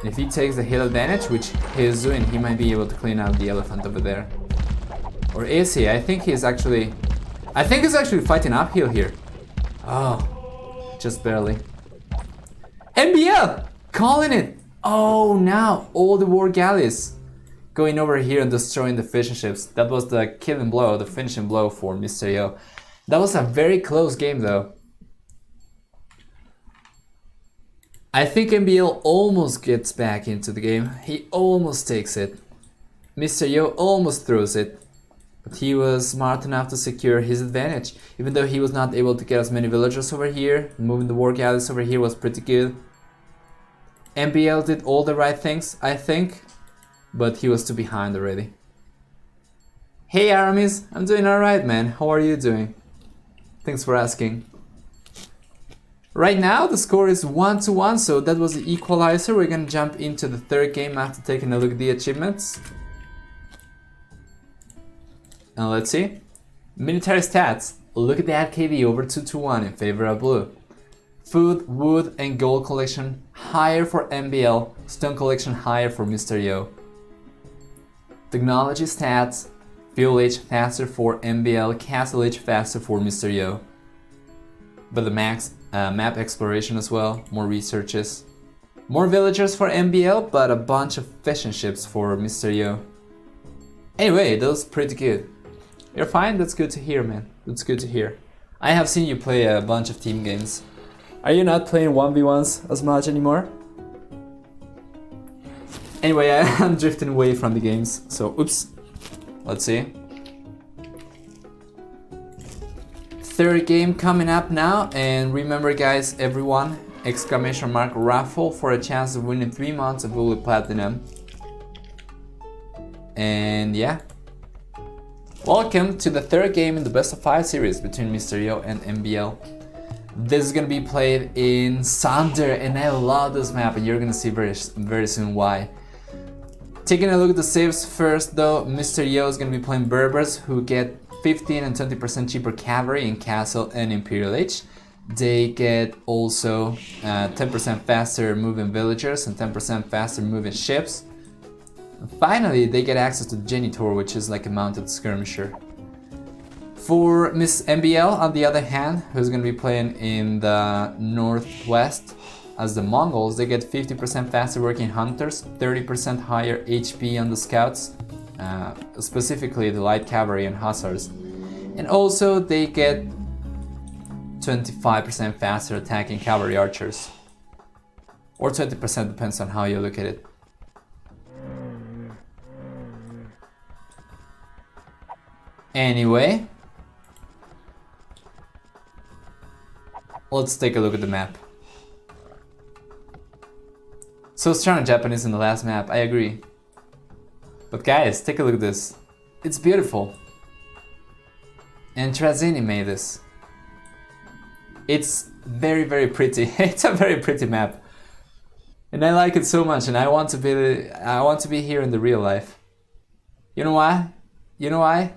If he takes the hill advantage, which he is doing, he might be able to clean out the elephant over there. Or is he? I think he's actually fighting uphill here. Oh, just barely. MbL! Calling it! Oh, now all the war galleys going over here and destroying the fishing ships. That was the killing blow, the finishing blow for MrYo. That was a very close game though. I think MbL almost gets back into the game. He almost takes it. MrYo almost throws it. But he was smart enough to secure his advantage. Even though he was not able to get as many villagers over here, moving the war galleys over here was pretty good. MbL did all the right things, I think, but he was too behind already. Hey Aramis, I'm doing alright man, how are you doing? Thanks for asking. Right now the score is 1-1, so that was the equalizer. We're gonna jump into the third game after taking a look at the achievements. And let's see. Military stats. Look at that KD over 2-1 in favor of blue. Food, wood and gold collection higher for MbL, stone collection higher for MrYo. Technology stats, fuel age faster for MbL, castle age faster for MrYo. But the map exploration as well, more researches. More villagers for MbL, but a bunch of fishing ships for MrYo. Anyway, that was pretty good. You're fine? That's good to hear, man. That's good to hear. I have seen you play a bunch of team games. Are you not playing 1v1s as much anymore? Anyway, I'm drifting away from the games, so oops. Let's see. Third game coming up now, and remember guys, everyone, !raffle for a chance of winning 3 months of Woolly Platinum. And yeah. Welcome to the third game in the best of 5 series between MrYo and MbL. This is gonna be played in Sander, and I love this map, and you're gonna see very soon why. Taking a look at the saves first though, MrYo is gonna be playing Berbers, who get 15 and 20% cheaper cavalry in Castle and Imperial Age. They get also 10% faster moving villagers and 10% faster moving ships. And finally, they get access to the Genitor, which is like a mounted skirmisher. For Miss MbL, on the other hand, who's going to be playing in the northwest as the Mongols, they get 50% faster working hunters, 30% higher HP on the scouts, specifically the light cavalry and hussars. And also they get 25% faster attacking cavalry archers. Or 20%, depends on how you look at it. Anyway, let's take a look at the map. So strong Japanese in the last map, I agree. But guys, take a look at this. It's beautiful. And Trazini made this. It's very pretty. It's a very pretty map. And I like it so much, and I want to be here in the real life. You know why? You know why?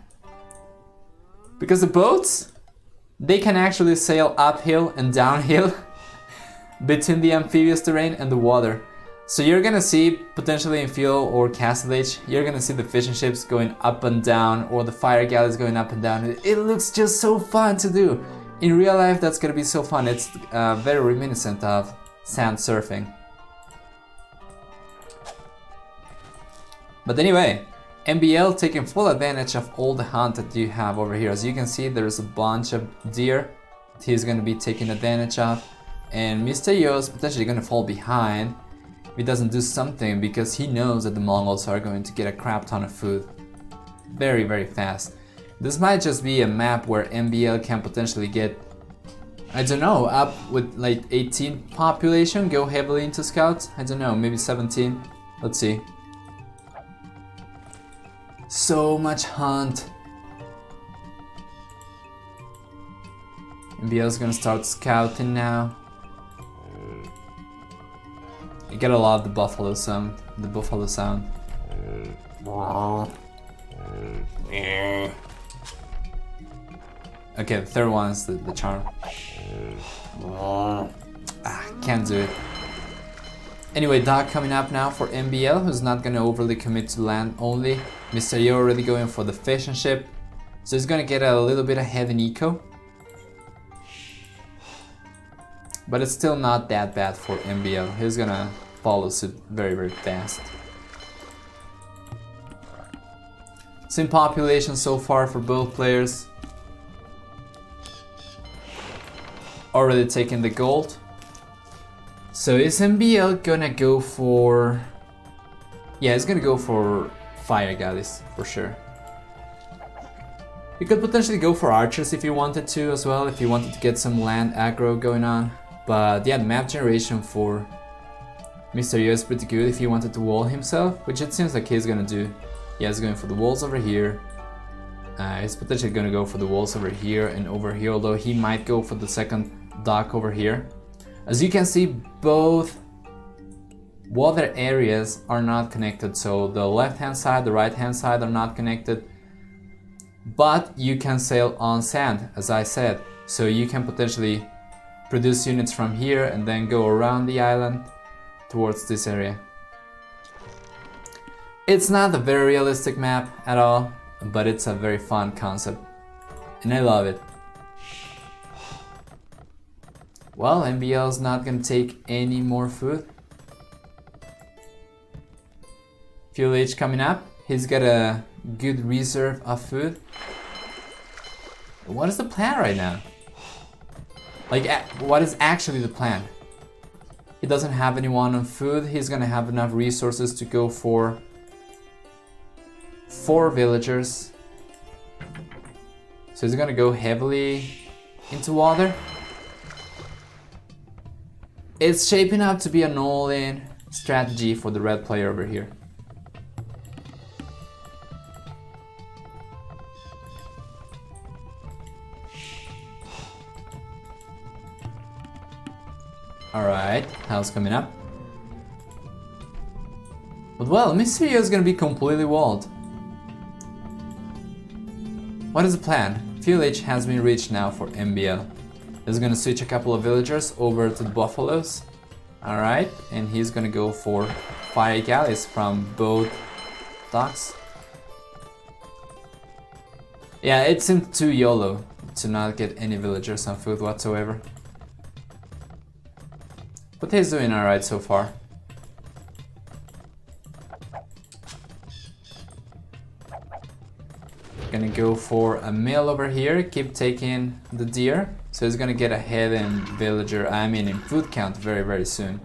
Because the boats, they can actually sail uphill and downhill between the amphibious terrain and the water. So you're gonna see, potentially in Fuel or Castle Age, you're gonna see the fishing ships going up and down, or the fire galleys going up and down. It looks just so fun to do. In real life, that's gonna be so fun. It's very reminiscent of sand surfing. But anyway, MbL taking full advantage of all the hunt that you have over here. As you can see, there's a bunch of deer that he's going to be taking advantage of. And MrYo is potentially going to fall behind if he doesn't do something, because he knows that the Mongols are going to get a crap ton of food very fast. This might just be a map where MbL can potentially get, I don't know, up with like 18 population, go heavily into scouts. I don't know, maybe 17. Let's see. So much hunt. MbL is gonna start scouting now. You get a lot of the buffalo sound. Okay, the third one is the charm. Can't do it. Anyway, dog coming up now for MbL, who's not gonna overly commit to land only. MrYo already going for the fishing ship, so he's gonna get a little bit ahead in eco. But it's still not that bad for MbL. He's gonna follow suit very fast. Same population so far for both players. Already taking the gold. So is MbL gonna go for... Yeah, he's gonna go for fire galleys, for sure. You could potentially go for archers if you wanted to as well, if you wanted to get some land aggro going on. But yeah, the map generation for MrYo is pretty good if he wanted to wall himself, which it seems like he's gonna do. Yeah, he's going for the walls over here. He's potentially gonna go for the walls over here and over here, although he might go for the second dock over here. As you can see, both water areas are not connected, so the left hand side, the right hand side are not connected, but you can sail on sand, as I said, so you can potentially produce units from here and then go around the island towards this area. It's not a very realistic map at all, but it's a very fun concept and I love it. Well, MbL is not gonna take any more food. Fuel Age coming up. He's got a good reserve of food. What is the plan right now? Like, what is actually the plan? He doesn't have anyone on food. He's gonna have enough resources to go for 4 villagers. So he's gonna go heavily into water. It's shaping up to be an all-in strategy for the red player over here. Alright, house coming up. But well, MrYo is gonna be completely walled. What is the plan? Fuel H has been reached now for MbL. He's gonna switch a couple of villagers over to the buffaloes. Alright, and he's gonna go for fire galleys from both docks. Yeah, it seemed too YOLO to not get any villagers on foot whatsoever. But he's doing alright so far. Gonna go for a mill over here, keep taking the deer. So he's gonna get ahead in in food count very soon.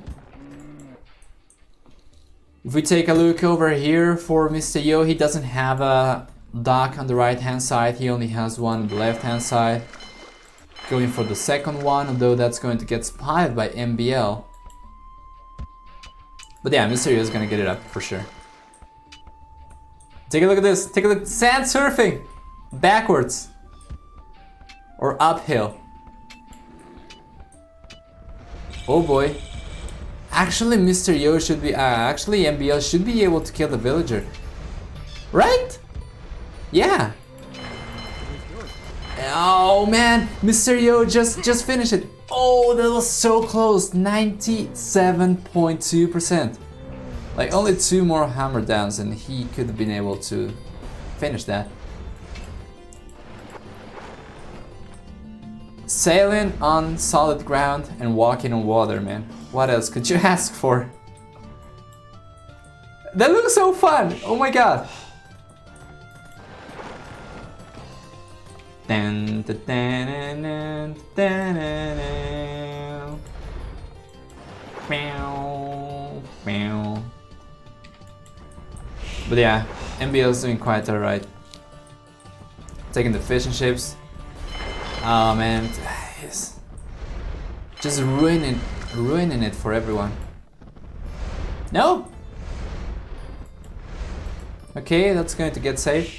If we take a look over here for MrYo, he doesn't have a dock on the right hand side, he only has one on the left hand side. Going for the second one, although that's going to get spotted by MbL. But yeah, MrYo is gonna get it up for sure. Take a look at this, take a look, sand surfing! Backwards. Or uphill. Oh boy. Actually MrYo should be, actually MbL should be able to kill the villager. Right? Yeah. Oh man, MrYo just finished it. Oh, that was so close, 97.2%. Like only 2 more hammer downs and he could have been able to finish that. Sailing on solid ground and walking on water, man. What else could you ask for? That looks so fun! Oh my god! Dun, dun, dun, dun, dun, dun, dun. Meow, meow. But yeah, MbL is doing quite alright. Taking the fishing ships. Oh man, he's just ruining it for everyone. No? Okay, that's going to get saved.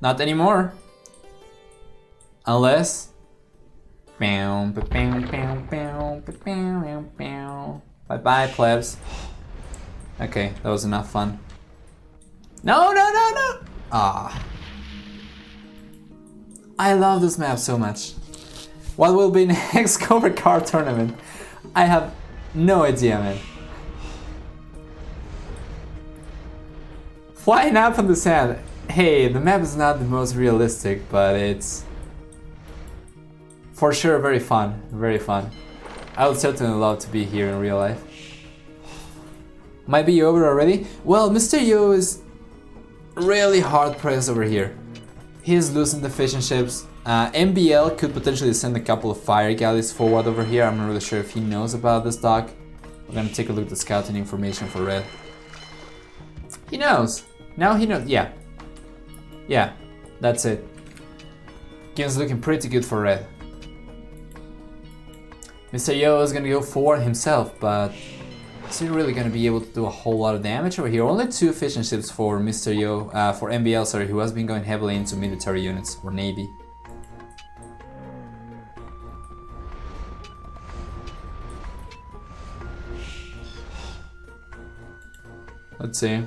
Not anymore. Unless... Bye-bye, plebs. Okay, that was enough fun. No! Ah. I love this map so much. What will be next cover card tournament? I have no idea, man. Flying up on the sand. Hey, the map is not the most realistic, but it's for sure very fun, very fun. I would certainly love to be here in real life. Might be over already? Well, MrYo is really hard pressed over here. He is losing the fishing ships. MbL could potentially send a couple of fire galleys forward over here. I'm not really sure if he knows about this dock. We're gonna take a look at the scouting information for red. He knows. Now he knows. Yeah. Yeah, that's it. Game's looking pretty good for red. MrYo is gonna go forward himself, but is he really gonna be able to do a whole lot of damage over here? Only 2 fishing ships for MrYo, for MbL, sorry, who has been going heavily into military units or navy. Let's see.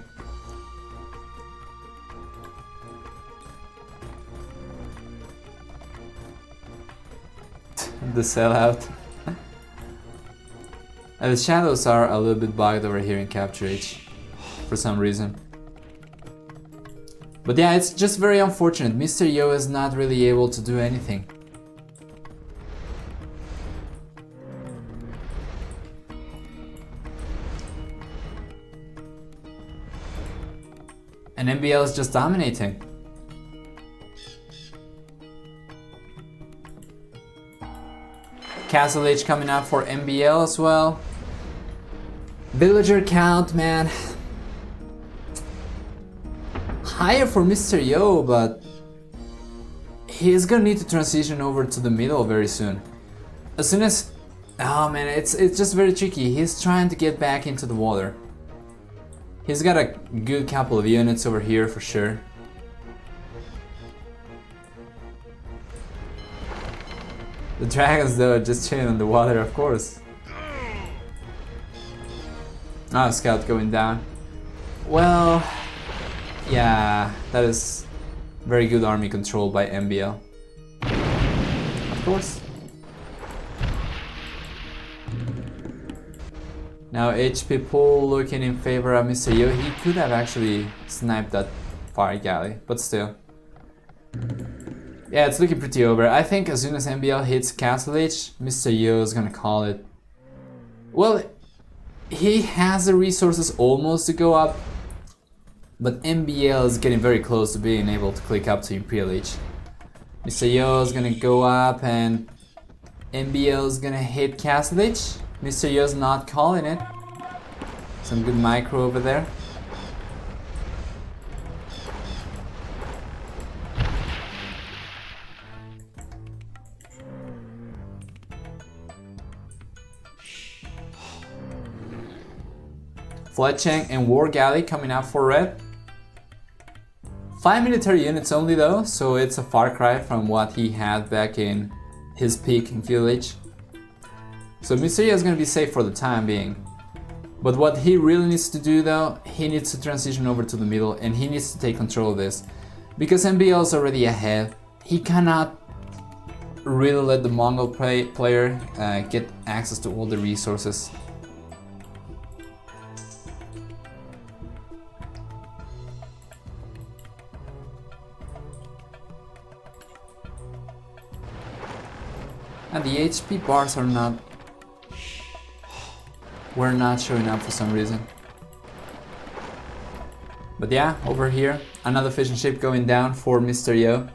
The sellout. And the shadows are a little bit bugged over here in Capture H for some reason. But yeah, it's just very unfortunate. MrYo is not really able to do anything. And MbL is just dominating. Castle Age coming up for MbL as well. Villager count, man. Higher for MrYo, but he's gonna need to transition over to the middle very soon. As soon as... Oh man, it's just very tricky. He's trying to get back into the water. He's got a good couple of units over here for sure. The dragons though are just chilling on the water, of course. Ah, scout going down. Well, yeah, that is very good army control by MbL. Of course. Now HP pool looking in favor of MrYo. He could have actually sniped that fire galley, but still. Yeah, it's looking pretty over. I think as soon as MbL hits Castle Age, MrYo is gonna call it. Well, he has the resources almost to go up, but MbL is getting very close to being able to click up to Imperial Age. MrYo is gonna go up and MbL is gonna hit Castle Age. MrYo is not calling it. Some good micro over there. Fletching and War Galley coming out for red. 5 military units only though, so it's a far cry from what he had back in his peak in Village. So MrYo is going to be safe for the time being. But what he really needs to do though, he needs to transition over to the middle and he needs to take control of this. Because MbL is already ahead, he cannot really let the Mongol player get access to all the resources. And the HP bars were not showing up for some reason. But yeah, over here, another fishing ship going down for MrYo.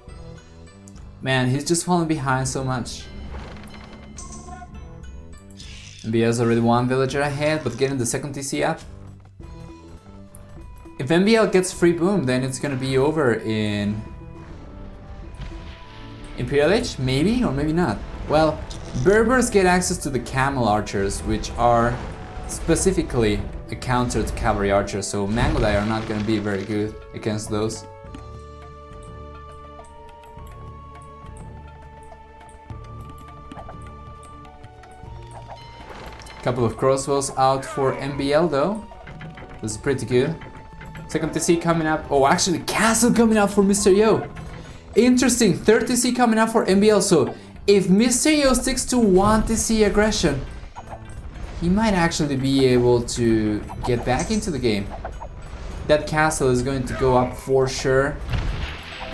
Man, he's just falling behind so much. MbL's already one villager ahead, but getting the second TC up. If MbL gets free boom, then it's gonna be over in Imperial Age, maybe or maybe not. Well, Berbers get access to the camel archers, which are specifically a counter to cavalry archers, so Mangudai are not going to be very good against those. Couple of crossbows out for MbL though. This is pretty good. Second TC coming up. Oh, actually, castle coming up for MrYo. Interesting. Third TC coming up for MbL. So if MrYo sticks to 1 TC aggression, he might actually be able to get back into the game. That castle is going to go up for sure.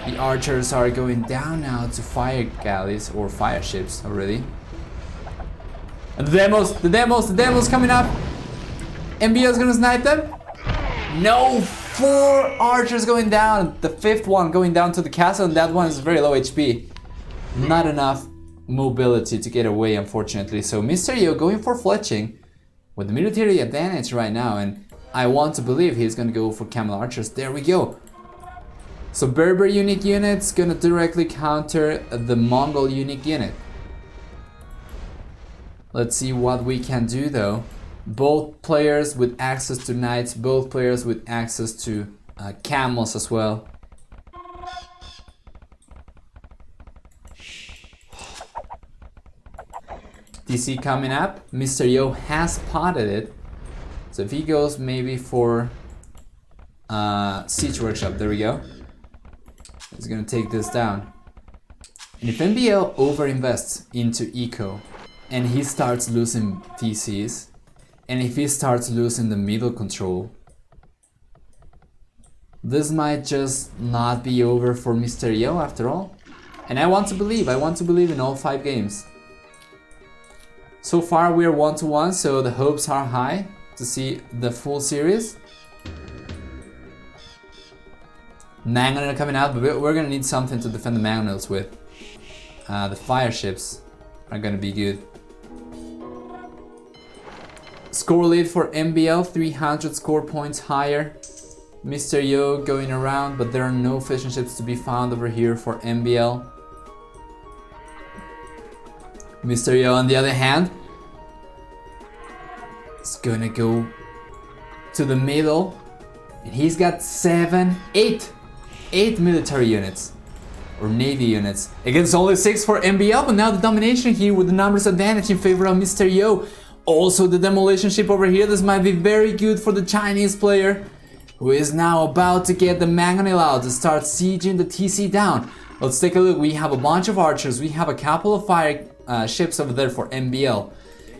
The archers are going down now to fire galleys or fire ships already. And the demos coming up. MbL is gonna snipe them. No, 4 archers going down. The 5th one going down to the castle, and that one is very low HP. Not enough mobility to get away, unfortunately. So MrYo going for fletching with the military advantage right now, and I want to believe he's gonna go for camel archers. There we go. So Berber unique unit's gonna directly counter the Mongol unique unit. Let's see what we can do though. Both players with access to knights, both players with access to camels as well. TC coming up. MrYo has spotted it. So if he goes maybe for Siege Workshop, there we go. He's gonna take this down. And if MbL overinvests into eco and he starts losing TCs, and if he starts losing the middle control, this might just not be over for MrYo after all. And I want to believe in all 5 games. So far we are 1-1, so the hopes are high to see the full series. Mangonel coming out, but we're gonna need something to defend the Mangonels with. The fire ships are gonna be good. Score lead for MbL, 300 score points higher. MrYo going around, but there are no fishing ships to be found over here for MbL. MrYo on the other hand is gonna go to the middle, and he's got 8 military units. or Navy units. Against only 6 for MbL, but now the domination here with the numbers advantage in favor of MrYo. Also the demolition ship over here, this might be very good for the Chinese player, who is now about to get the mangonel out to start sieging the TC down. Let's take a look. We have a bunch of archers, we have a couple of fire ships over there for MbL.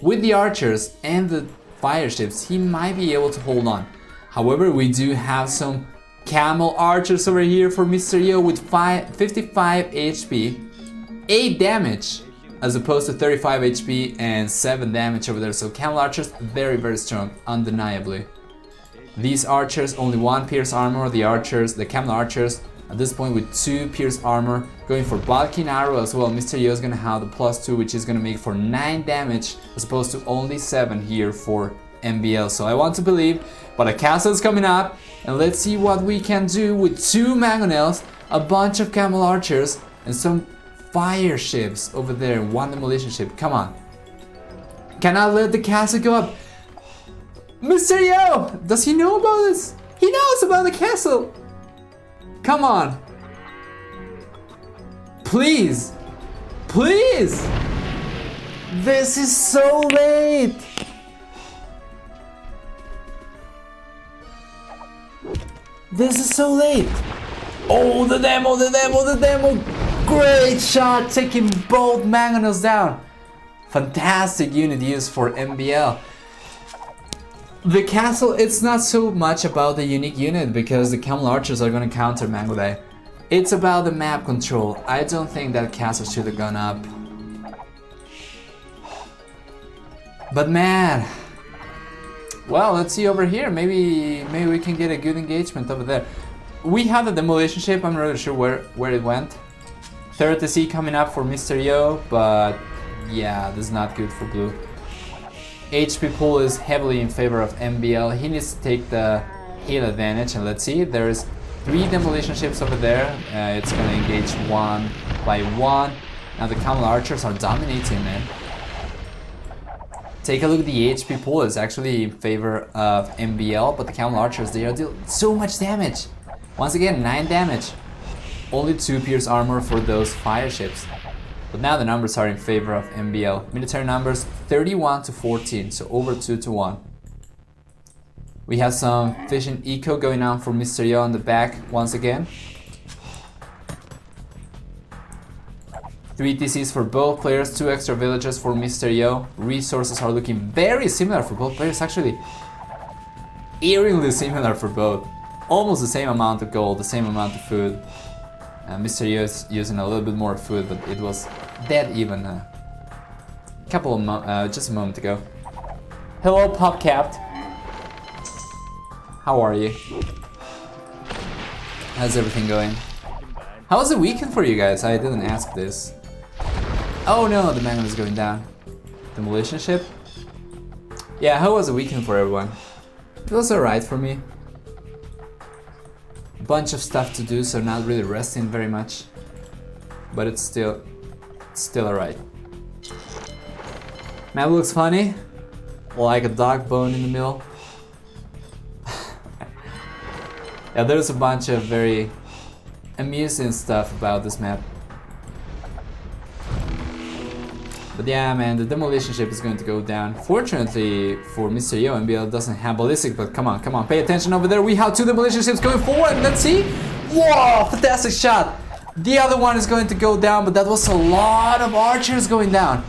With the archers and the fire ships, he might be able to hold on. However, we do have some camel archers over here for MrYo with 55 HP, 8 damage, as opposed to 35 HP and 7 damage over there. So camel archers, very, very strong, undeniably. These archers, only 1 pierce armor. The camel archers, at this point with 2 pierce armor, going for Balkan arrow as well. MrYo is gonna have the +2, which is gonna make for 9 damage, as opposed to only 7 here for MbL. So I want to believe, but a castle is coming up, and let's see what we can do with 2 mangonels, a bunch of camel archers, and some fire ships over there, 1 demolition ship. Come on. Cannot let the castle go up. MrYo! Does he know about this? He knows about the castle! Come on. Please. Please! This is so late! This is so late! Oh, the demo! Great shot, taking both mangonels down. Fantastic unit use for MbL. The castle, it's not so much about the unique unit because the camel archers are gonna counter Mangolai. It's about the map control. I don't think that castle should have gone up. But man, well, let's see over here. Maybe we can get a good engagement over there. We have the demolition ship. I'm not really sure where it went. 30C coming up for MrYo, but yeah, this is not good for blue. HP pool is heavily in favor of MbL. He needs to take the heal advantage, and let's see, there's 3 demolition ships over there. It's gonna engage 1 by 1. Now the camel archers are dominating, man. Take a look at the HP pool. It's actually in favor of MbL, but the camel archers, they are dealing so much damage. Once again, 9 damage. Only 2 pierce armor for those fire ships. But now the numbers are in favor of MbL. Military numbers 31 to 14, so over 2 to 1. We have some fishing eco going on for MrYo on the back once again. 3 TCs for both players, 2 extra villagers for MrYo. Resources are looking very similar for both players, actually. Eerily similar for both. Almost the same amount of gold, the same amount of food. MrYo is using a little bit more food, but it was dead even a couple of just a moment ago. Hello, PopCapped. How are you? How's everything going? How was the weekend for you guys? I didn't ask this. Oh no, the mango is going down. Demolition ship? Yeah, how was the weekend for everyone? It was alright for me. Bunch of stuff to do, so not really resting very much, but it's still alright. Map looks funny, like a dog bone in the middle. Yeah, there's a bunch of very amusing stuff about this map. But yeah, man, the demolition ship is going to go down. Fortunately for MrYo, MbL doesn't have ballistic, but come on, pay attention over there. We have 2 demolition ships going forward. Let's see. Whoa, fantastic shot. The other one is going to go down, but that was a lot of archers going down.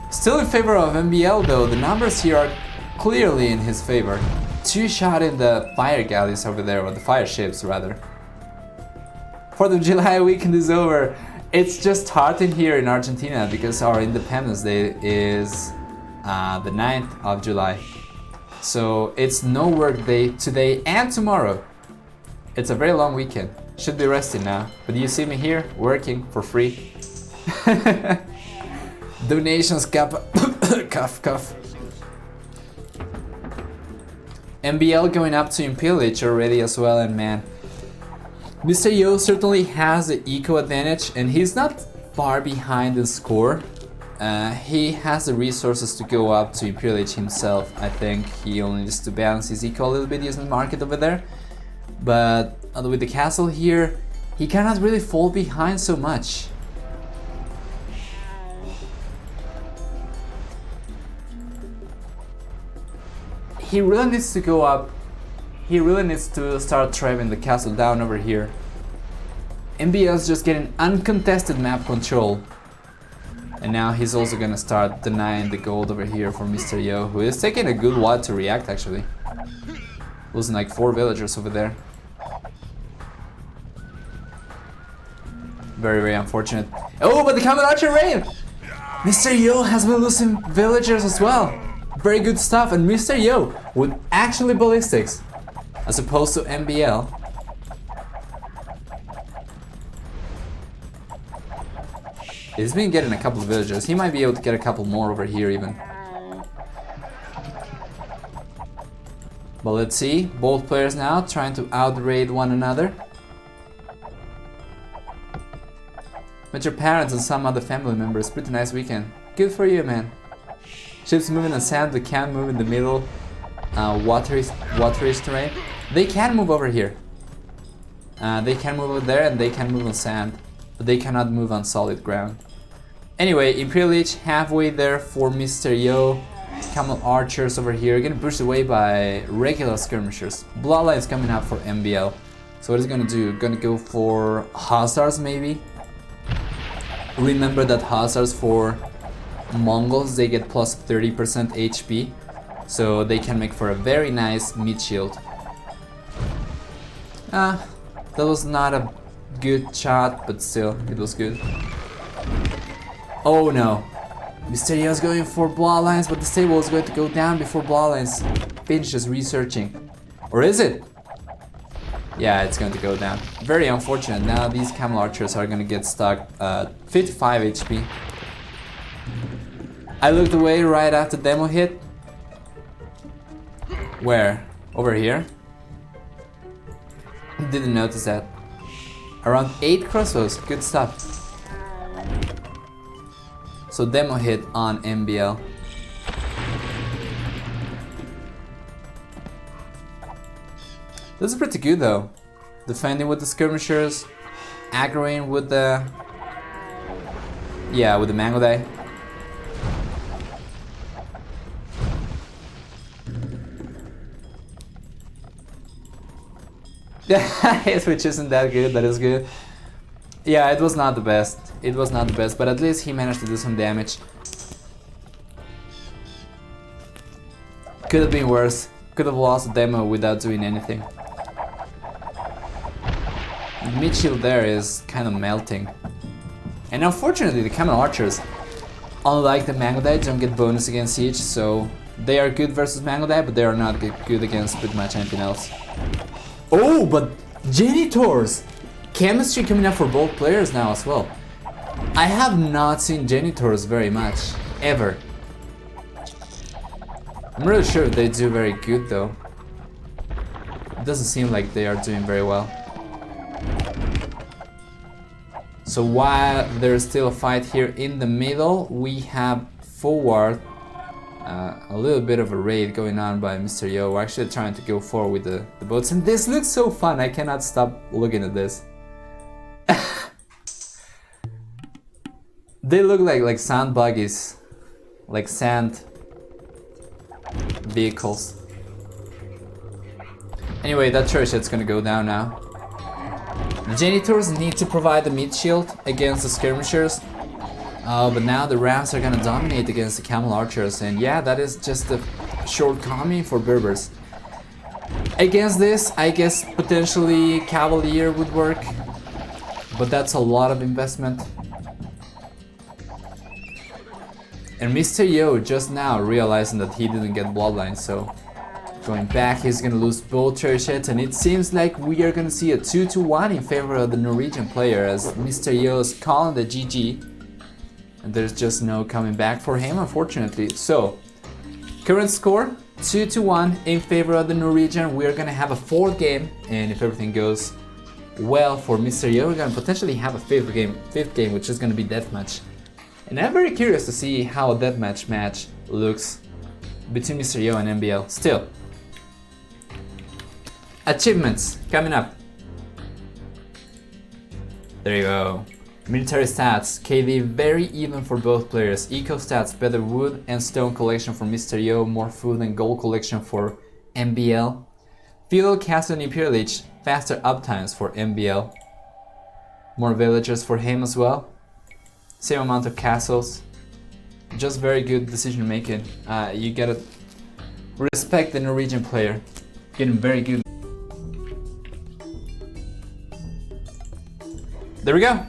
Still in favor of MbL though. The numbers here are clearly in his favor. 2 shot in the fire galleys over there, or the fire ships rather. 4th of July weekend is over. It's just hot in here in Argentina because our Independence Day is the 9th of July. So it's no work day today and tomorrow. It's a very long weekend. Should be resting now. But you see me here working for free. Donations, cough. MbL going up to Impillage already as well, and man, MrYo certainly has the eco advantage, and he's not far behind in score. He has the resources to go up to Impillage himself. I think he only needs to balance his eco a little bit using the market over there. But with the castle here, He cannot really fall behind so much. He really needs to go up. He really needs to start driving the castle down over here. MbL is just getting uncontested map control. And now he's also gonna start denying the gold over here for MrYo, who is taking a good while to react actually. Losing like 4 villagers over there. Very, very unfortunate. Oh, but the Common Archer raid! MrYo has been losing villagers as well. Very good stuff, and MrYo with actually ballistics, as opposed to MbL. He's been getting a couple of villagers. He might be able to get a couple more over here even. But let's see, both players now trying to outraid one another. Met your parents and some other family members. Pretty nice weekend. Good for you, man. Ships moving on sand, but can't move in the middle. Waterish terrain. They can move over here. They can move over there and they can move on sand. But they cannot move on solid ground. Anyway, Imperial Leech halfway there for MrYo. Camel Archers over here, getting pushed away by regular skirmishers. Bloodlines coming up for MbL. So what is he gonna do? Gonna go for Hussars maybe? Remember that Hussars for Mongols, they get plus 30% HP. So they can make for a very nice mid shield. That was not a good shot, but still, it was good. Oh no. MrYo is going for Bloodlines, but the stable is going to go down before Bloodlines finishes researching. Or is it? Yeah, it's going to go down. Very unfortunate. Now these Camel Archers are going to get stuck at 55 HP. I looked away right after demo hit. Where? Over here? Didn't notice that. Around 8 crossbows. Good stuff. So demo hit on MbL. This is pretty good though. Defending with the skirmishers, aggroing with the mango die. His which isn't that good, that is good. Yeah, it was not the best. It was not the best, but at least he managed to do some damage. Could have been worse. Could have lost the demo without doing anything. The mid shield there is kind of melting. And unfortunately the Camel Archers, unlike the Mango Die, don't get bonus against siege, so they are good versus Mango Die, but they are not good against pretty much anything else. Oh, but Janitors! Chemistry coming up for both players now as well. I have not seen Janitors very much, ever. I'm really sure they do very good though. It doesn't seem like they are doing very well. So while there's still a fight here in the middle, we have forward a little bit of a raid going on by MrYo. We're actually trying to go forward with the boats, and this looks so fun. I cannot stop looking at this. They look like sand buggies, like sand vehicles. Anyway, that church head's gonna go down now. The Janitors need to provide the mid shield against the skirmishers. But now the Rams are gonna dominate against the Camel Archers, and yeah, that is just a shortcoming for Berbers. Against this, I guess potentially Cavalier would work, but that's a lot of investment. And MrYo just now realizing that he didn't get Bloodline, so going back, he's gonna lose both church heads, and it seems like we are gonna see a 2-1 in favor of the Norwegian player, as MrYo is calling the GG. And there's just no coming back for him, unfortunately. So, current score, 2-1 in favor of the Norwegian. We're gonna have a 4th game, and if everything goes well for MrYo, we're gonna potentially have a 5th game, which is gonna be deathmatch. And I'm very curious to see how a deathmatch match looks between MrYo and MbL. Still, achievements coming up. There you go. Military stats, KD very even for both players. Eco stats, better wood and stone collection for MrYo, more food and gold collection for MbL. Feudal Castle and Imperial Age, faster uptimes for MbL. More villagers for him as well. Same amount of castles. Just very good decision making. You gotta respect the Norwegian player. Getting very good. There we go.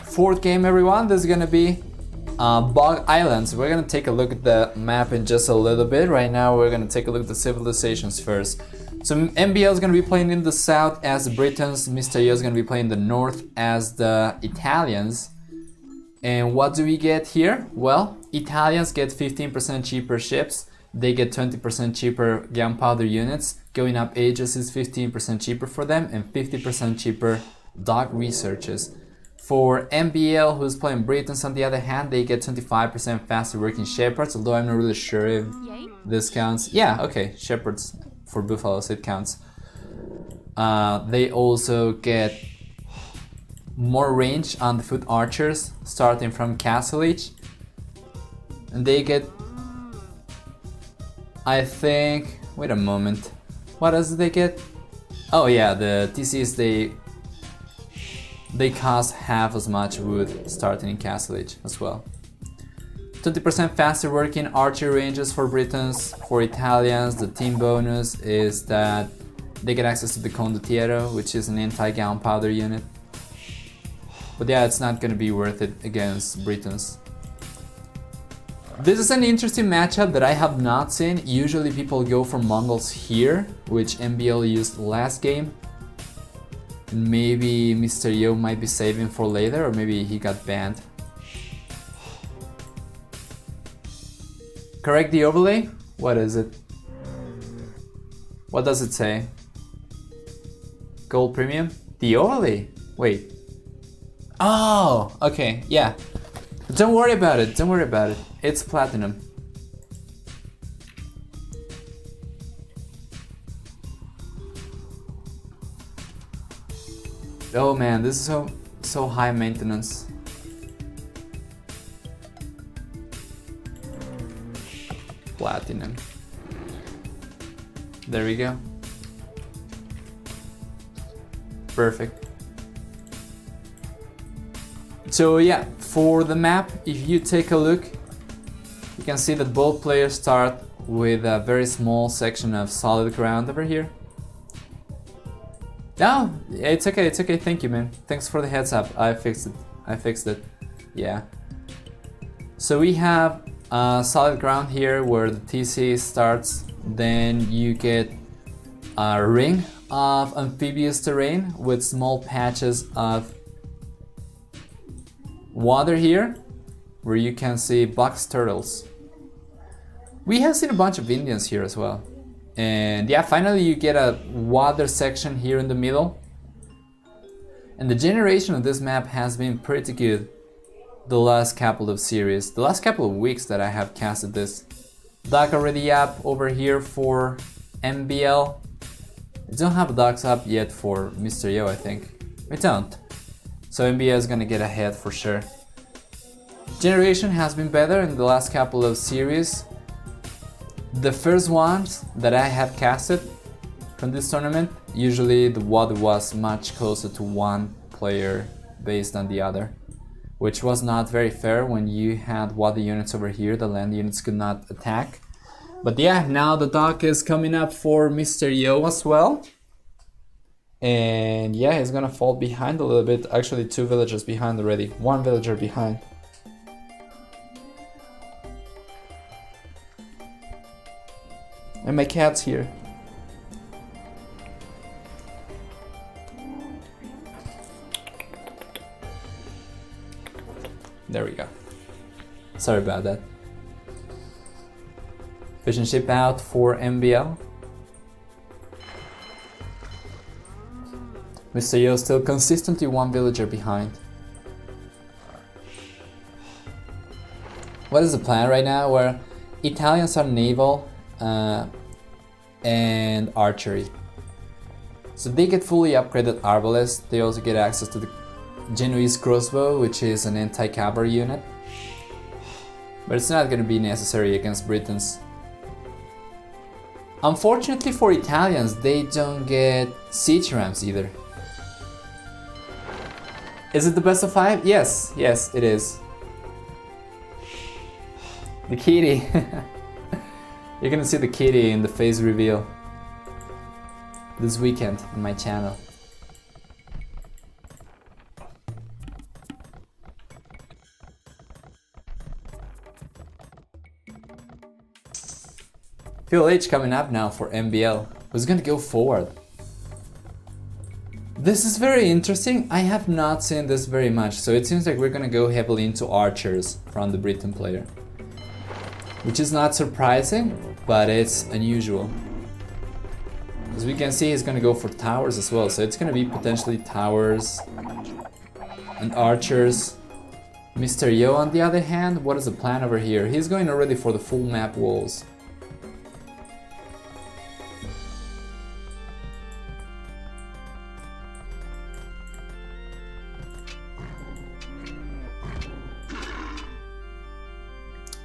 Fourth game, everyone. This is gonna be Bog Islands. We're gonna take a look at the map in just a little bit. Right now, we're gonna take a look at the civilizations first. So MbL is gonna be playing in the south as the Britons. MrYo is gonna be playing in the north as the Italians. And what do we get here? Well, Italians get 15% cheaper ships. They get 20% cheaper gunpowder units. Going up ages is 15% cheaper for them and 50% cheaper dock researches. For MbL, who's playing Britons, on the other hand, they get 25% faster working shepherds, although I'm not really sure if this counts. Yeah, okay, shepherds for buffaloes, it counts. They also get more range on the foot archers, starting from Castle Age. And they get, I think, wait a moment, what else do they get? Oh yeah, the TCs, they cost half as much wood starting in Castle Age as well. 20% faster working archer ranges for Britons. For Italians, the team bonus is that they get access to the Condottiero, which is an anti-gunpowder unit. But yeah, it's not gonna be worth it against Britons. This is an interesting matchup that I have not seen. Usually people go for Mongols here, which MbL used last game. Maybe MrYo might be saving for later, or maybe he got banned. Correct the overlay? What is it? What does it say? Gold premium? The overlay? Wait. Oh, okay, yeah. Don't worry about it, don't worry about it. It's platinum. Oh man, this is so high maintenance. Platinum. There we go. Perfect. So yeah, for the map, if you take a look, you can see that both players start with a very small section of solid ground over here. No, it's okay, thank you man. Thanks for the heads up, I fixed it, yeah. So we have solid ground here where the TC starts, then you get a ring of amphibious terrain with small patches of water here, where you can see box turtles. We have seen a bunch of Indians here as well. And yeah, finally you get a water section here in the middle. And the generation of this map has been pretty good the last couple of series, the last couple of weeks that I have casted this. Dock already up over here for MbL. I don't have docks up yet for MrYo, I think. I don't. So MbL is gonna get ahead for sure. Generation has been better in the last couple of series. The first ones that I have casted from this tournament, usually the water was much closer to one player based on the other, which was not very fair. When you had water units over here, the land units could not attack. But yeah, now the dock is coming up for MrYo as well. And yeah, he's gonna fall behind a little bit. Actually, 2 villagers behind already. 1 villager behind. And my cat's here. There we go. Sorry about that. Fish and ship out for MbL. MrYo still consistently 1 villager behind. What is the plan right now? Where Italians are naval and archery. So they get fully upgraded arbalists. They also get access to the Genoese crossbow, which is an anti-cavalry unit. But it's not gonna be necessary against Britons. Unfortunately for Italians, they don't get siege rams either. Is it the best of 5? Yes, yes, it is. The kitty. You're gonna see the kitty in the face reveal this weekend on my channel. PLH coming up now for MbL. Who's gonna go forward? This is very interesting. I have not seen this very much, so it seems like we're gonna go heavily into archers from the Briton player. Which is not surprising, but it's unusual. As we can see, he's gonna go for towers as well, so it's gonna be potentially towers and archers. MrYo on the other hand, what is the plan over here? He's going already for the full map walls.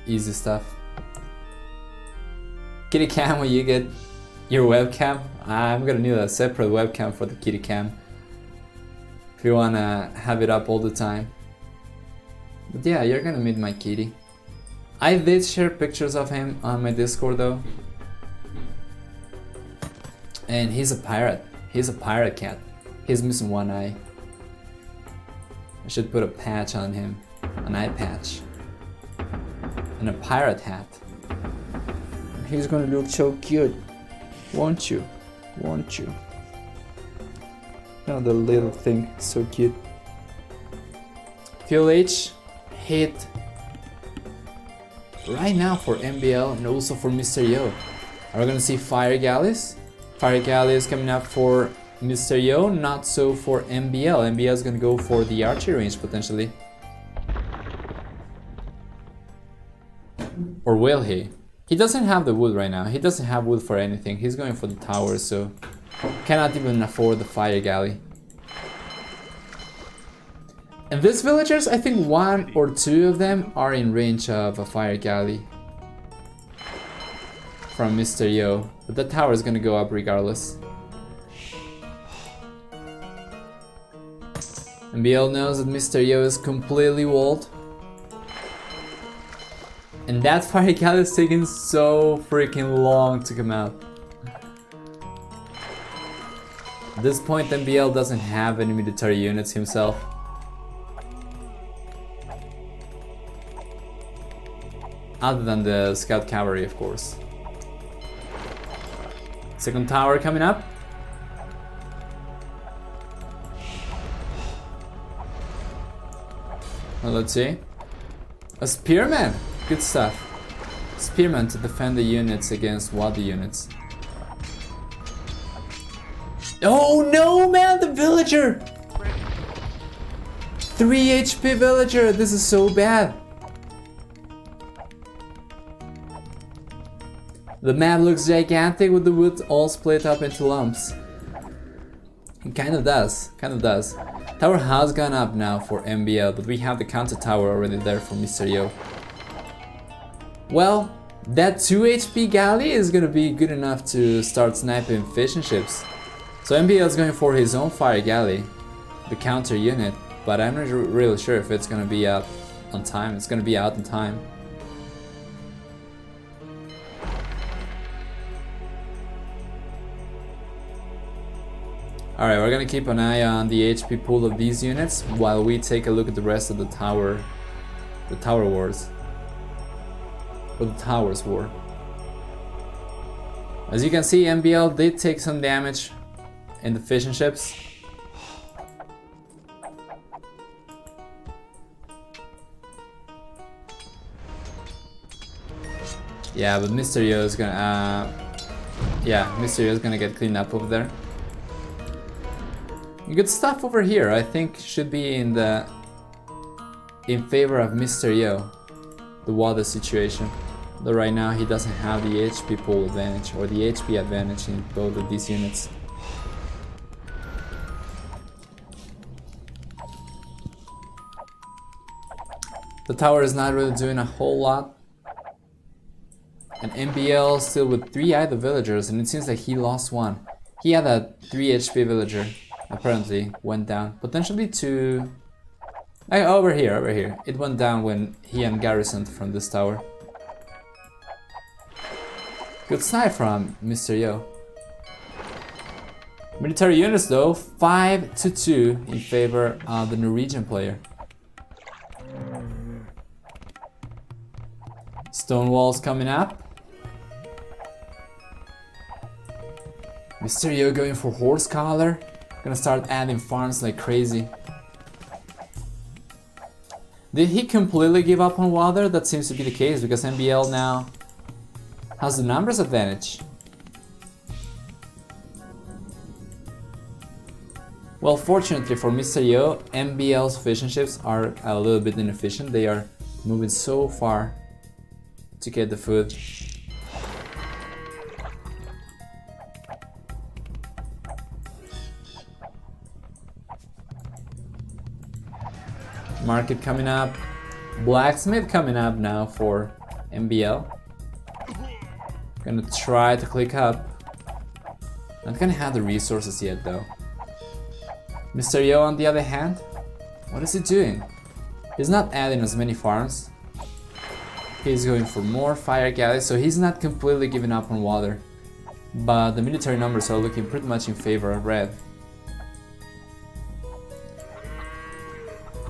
Easy stuff. Kitty cam when you get your webcam. I'm gonna need a separate webcam for the kitty cam if you wanna have it up all the time. But yeah, you're gonna meet my kitty. I did share pictures of him on my Discord though. And he's a pirate. He's a pirate cat. He's missing one eye. I should put a patch on him. An eye patch. And a pirate hat. He's gonna look so cute. Won't you? Won't you? Oh, the little thing, so cute. PLH hit right now for MbL and also for MrYo. Are we gonna see fire galleys? Fire galleys coming up for MrYo, not so for MbL. MbL is gonna go for the archery range potentially. Or will he? He doesn't have the wood right now. He doesn't have wood for anything. He's going for the towers, so cannot even afford the fire galley. And these villagers, I think 1 or 2 of them are in range of a fire galley from MrYo. But the tower is gonna go up regardless. MbL knows that MrYo is completely walled. And that fire galley is taking so freaking long to come out. At this point, MbL doesn't have any military units himself. Other than the scout cavalry, of course. Second tower coming up. Well, let's see. A spearman! Good stuff. Spearman to defend the units against water units. Oh no, man, the villager! 3 HP villager, this is so bad. The map looks gigantic with the wood all split up into lumps. It kind of does, Tower has gone up now for MbL, but we have the counter tower already there for MrYo. Well, that 2 HP galley is gonna be good enough to start sniping fishing ships. So MbL is going for his own fire galley, the counter unit, but I'm not really sure if it's gonna be out on time. It's gonna be out in time. Alright, we're gonna keep an eye on the HP pool of these units while we take a look at the rest of the tower wars. Or the towers war. As you can see, MbL did take some damage in the fishing ships. Yeah, but MrYo is gonna MrYo is gonna get cleaned up over there. Good stuff over here, I think should be in favor of MrYo, the water situation. Though right now he doesn't have the HP pool advantage or the HP advantage in both of these units. The tower is not really doing a whole lot. And MbL still with 3 idle villagers, and it seems like he lost one. He had a 3 HP villager, apparently went down. Potentially to... over here. It went down when he ungarrisoned from this tower. Good snipe from MrYo. Military units though, 5-2 in favor of the Norwegian player. Stone walls coming up. MrYo going for horse collar. Gonna start adding farms like crazy. Did he completely give up on water? That seems to be the case because MbL now has the numbers advantage. Well, fortunately for MrYo, MbL's fishing ships are a little bit inefficient. They are moving so far to get the food. Market coming up. Blacksmith coming up now for MbL. Gonna try to click up. Not gonna have the resources yet though. MrYo on the other hand, what is he doing? He's not adding as many farms. He's going for more fire galleys, so he's not completely giving up on water. But the military numbers are looking pretty much in favor of red.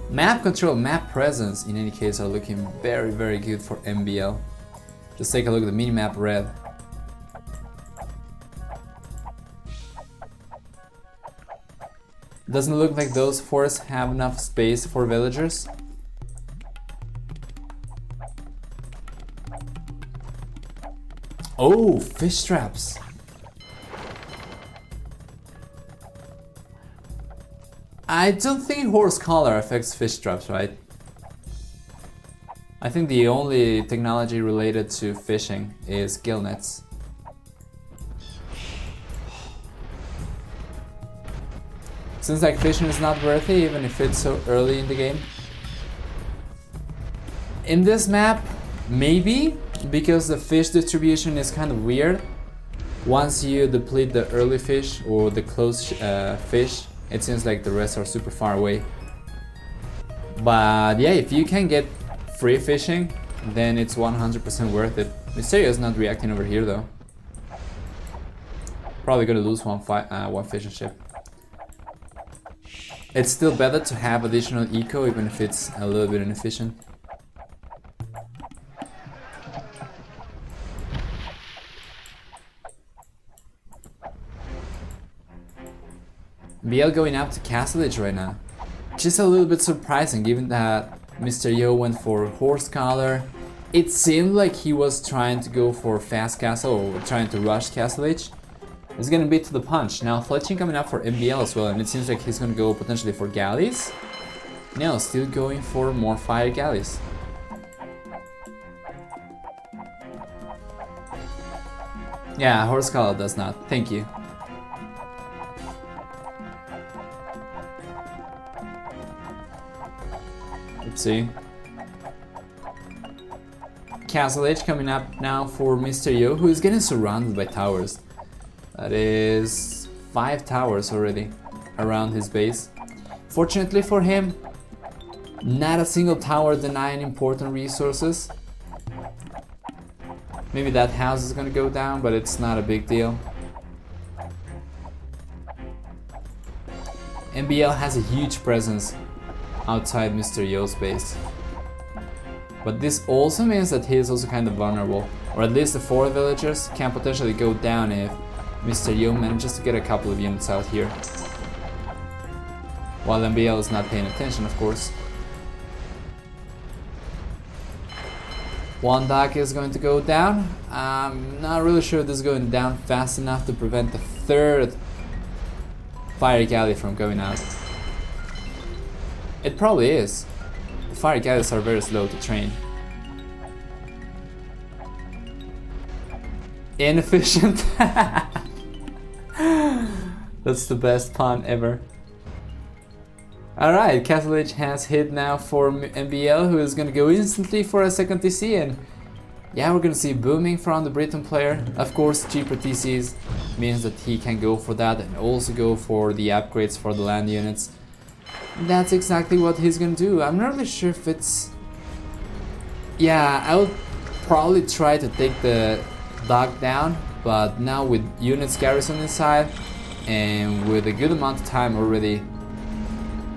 Map control, map presence in any case are looking very, very good for MbL. Just take a look at the minimap red. Doesn't look like those forests have enough space for villagers. Oh, fish traps. I don't think horse collar affects fish traps, right? I think the only technology related to fishing is gill nets. Seems like fishing is not worthy even if it's so early in the game. In this map, maybe, because the fish distribution is kind of weird. Once you deplete the early fish or the close fish, it seems like the rest are super far away. But yeah, if you can get free fishing, then it's 100% worth it. MrYo is not reacting over here though. Probably gonna lose one fishing ship. It's still better to have additional eco even if it's a little bit inefficient. MbL going up to Castle Edge right now. Just a little bit surprising given that MrYo went for horse collar. It seemed like he was trying to go for fast castle or trying to rush Castle Edge. He's gonna beat to the punch. Now fletching coming up for MbL as well, and it seems like he's gonna go potentially for galleys. No, still going for more fire galleys. Yeah, horse collar does not. Thank you. Oopsie. Castle Edge coming up now for MrYo, who is getting surrounded by towers. That is 5 towers already around his base. Fortunately for him, not a single tower denying important resources. Maybe that house is gonna go down, but it's not a big deal. MbL has a huge presence outside MrYo's base. But this also means that he is also kind of vulnerable, or at least the 4 villagers can potentially go down if MrYo manages to get a couple of units out here. While MbL is not paying attention, of course. One dock is going to go down. I'm not really sure this is going down fast enough to prevent the 3rd fire galley from going out. It probably is. The fire galleys are very slow to train. Inefficient. That's the best pun ever. Alright, Castle Age has hit now for MbL, who is gonna go instantly for a second TC, and yeah, we're gonna see booming from the Briton player. Of course, cheaper TCs means that he can go for that and also go for the upgrades for the land units. That's exactly what he's gonna do. I'm not really sure if it's... Yeah, I would probably try to take the dog down, but now with units garrison inside and with a good amount of time already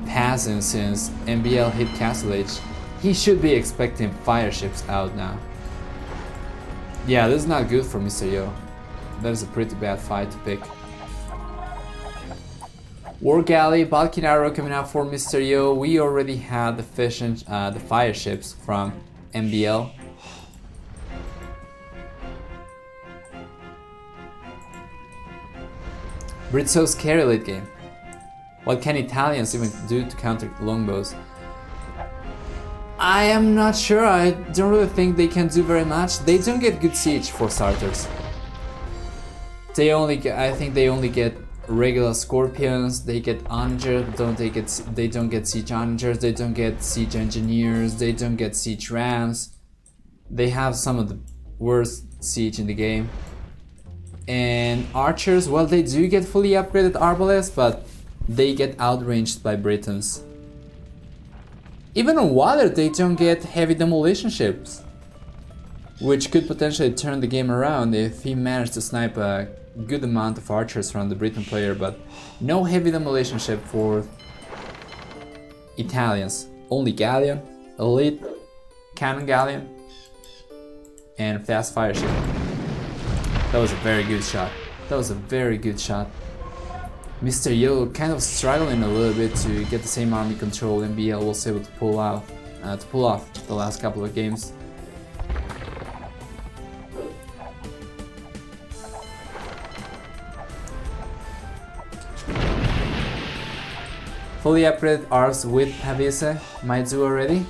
passing since MbL hit Castle Age, he should be expecting fire ships out now. Yeah, this is not good for MrYo. That is a pretty bad fight to pick. War Galley, Balkan Arrow coming out for MrYo. We already had the the fire ships from MbL. Brit's so scary late game. What can Italians even do to counter longbows? I am not sure. I don't really think they can do very much. They don't get good siege for starters. I think they only get regular scorpions. They get onager. They don't get siege onagers. They don't get siege engineers. They don't get siege rams. They have some of the worst siege in the game. And archers, well, they do get fully upgraded arbalests, but they get outranged by Britons. Even on water, they don't get heavy demolition ships, which could potentially turn the game around if he managed to snipe a good amount of archers from the Briton player, but no heavy demolition ship for Italians. Only galleon, elite, cannon galleon, and fast fire ship. That was a very good shot. That was a very good shot. MrYo kind of struggling a little bit to get the same army control MbL was able to pull off the last couple of games. Fully upgraded Ars with Pavise might do already.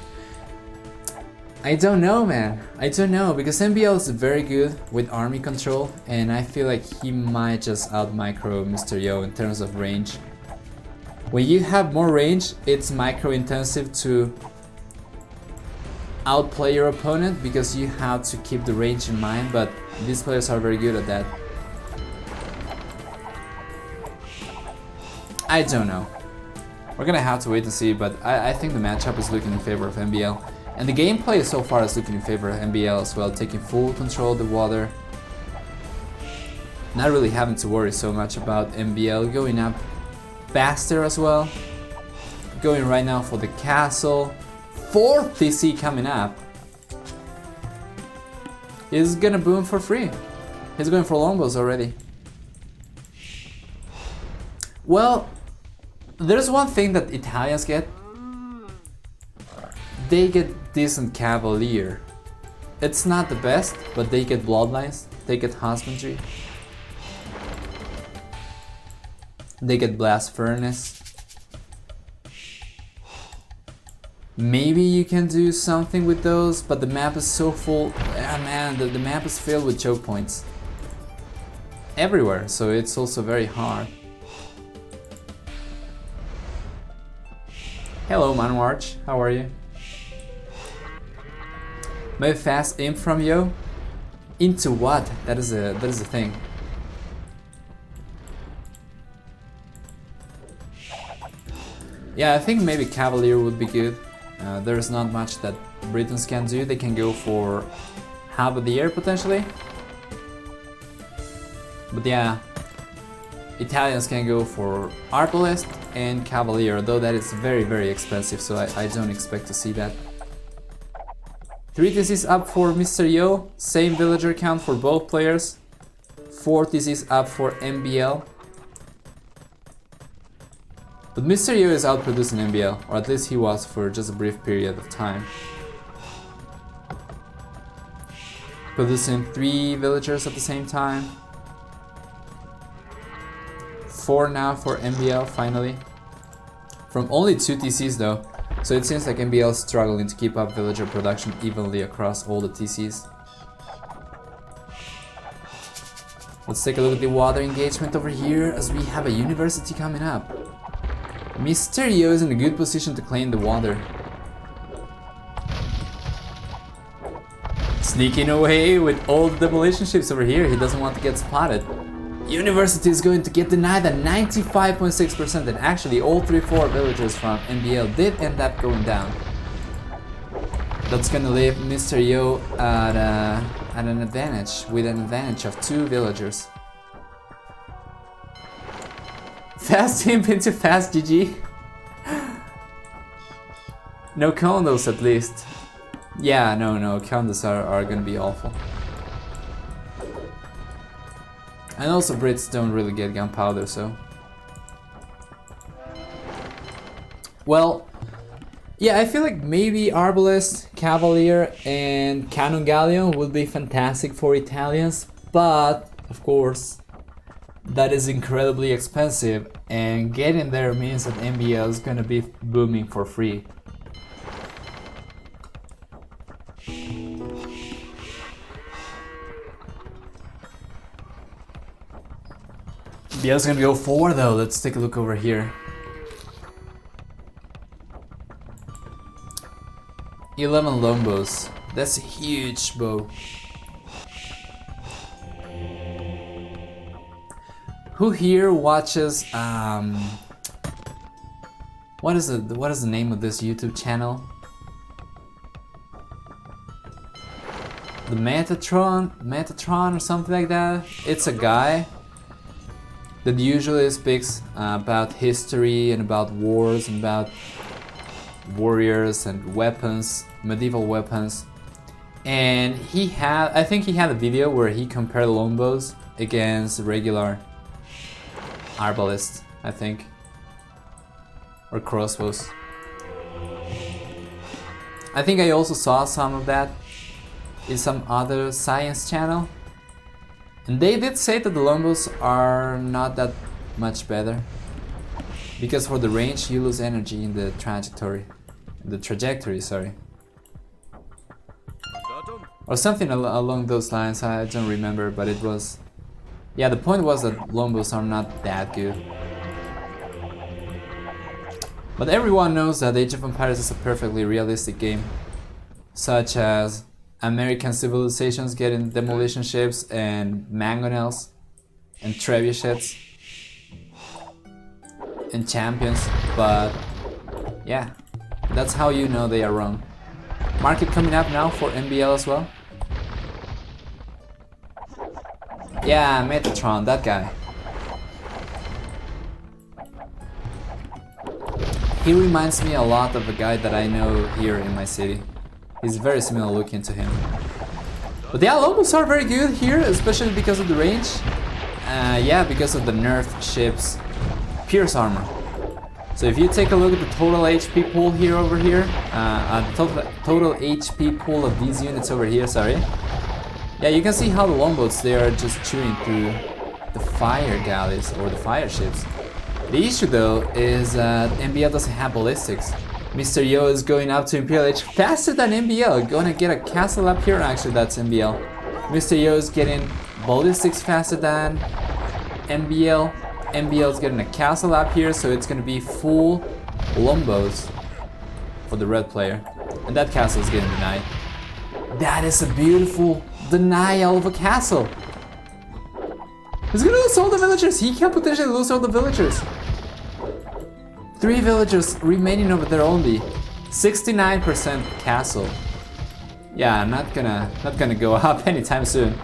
I don't know, man. I don't know, because MbL is very good with army control, and I feel like he might just out-micro MrYo in terms of range. When you have more range, it's micro-intensive to outplay your opponent because you have to keep the range in mind, but these players are very good at that. I don't know. We're gonna have to wait and see, but I think the matchup is looking in favor of MbL. And the gameplay so far is looking in favor of MbL as well, taking full control of the water. Not really having to worry so much about MbL going up faster as well. Going right now for the castle. 4th TC coming up. He's gonna boom for free. He's going for longbows already. Well, there's one thing that Italians get. They get decent cavalier. It's not the best, but they get bloodlines, they get husbandry, they get blast furnace. Maybe you can do something with those, but the map is so full. Ah, man, the map is filled with choke points everywhere, so it's also very hard. Hello, Manwarch, how are you? Maybe fast aim from Yo? Into what? That is a thing. Yeah, I think maybe Cavalier would be good. There is not much that Britons can do. They can go for half of the air potentially. But yeah, Italians can go for Arbalest and Cavalier, though that is very, very expensive, so I don't expect to see that. 3 TCs up for MrYo, same villager count for both players. 4 TCs up for MbL. But MrYo is outproducing MbL, or at least he was for just a brief period of time. Producing 3 villagers at the same time. 4 now for MbL finally. From only 2 TCs though. So it seems like MbL is struggling to keep up villager production evenly across all the TCs. Let's take a look at the water engagement over here as we have a university coming up. MrYo is in a good position to claim the water. Sneaking away with all the demolition ships over here, he doesn't want to get spotted. University is going to get denied at 95.6%, and actually all 3-4 villagers from MbL did end up going down. That's gonna leave MrYo at an advantage, with an advantage of 2 villagers. Fast imp into fast GG. No condos at least. Yeah, no, condos are gonna be awful. And also Brits don't really get gunpowder, so... Well, yeah, I feel like maybe Arbalest, Cavalier and Cannon Galleon would be fantastic for Italians, but of course that is incredibly expensive, and getting there means that MbL is gonna be booming for free. MbL is gonna go forward though. Let's take a look over here. 11 Lombos. That's a huge bow. Who here watches what is the name of this YouTube channel? The Metatron or something like that. It's a guy that usually speaks about history and about wars and about warriors and weapons, medieval weapons. And I think he had a video where he compared Lombos against regular Arbalest, I think, or crossbows. I think I also saw some of that in some other science channel, and they did say that the Lombos are not that much better, because for the range you lose energy in the trajectory, sorry, or something along those lines. I don't remember, but it was, yeah, the point was that Lombos are not that good. But everyone knows that Age of Empires is a perfectly realistic game, such as American civilizations getting demolition ships and mangonels and trebuchets and champions, but yeah, that's how you know they are wrong. Market coming up now for MbL as well. Yeah, Metatron, that guy. He reminds me a lot of a guy that I know here in my city. He's very similar looking to him. But yeah, Lombos are very good here, especially because of the range. Yeah, because of the nerfed ship's pierce armor. So if you take a look at the total HP pool here over here, the total HP pool of these units over here, sorry. Yeah, you can see how the Longboats, they are just chewing through the fire galleys or the fire ships. The issue though is that MbL doesn't have ballistics. MrYo is going up to Imperial Age faster than MbL, gonna get a castle up here, actually that's MbL. MrYo is getting ballistics faster than MbL. MbL is getting a castle up here, so it's gonna be full Lombos for the red player. And that castle is getting denied. That is a beautiful denial of a castle. He's gonna lose all the villagers. He can potentially lose all the villagers. 3 villagers remaining over there only. 69% castle. Yeah, not gonna go up anytime soon.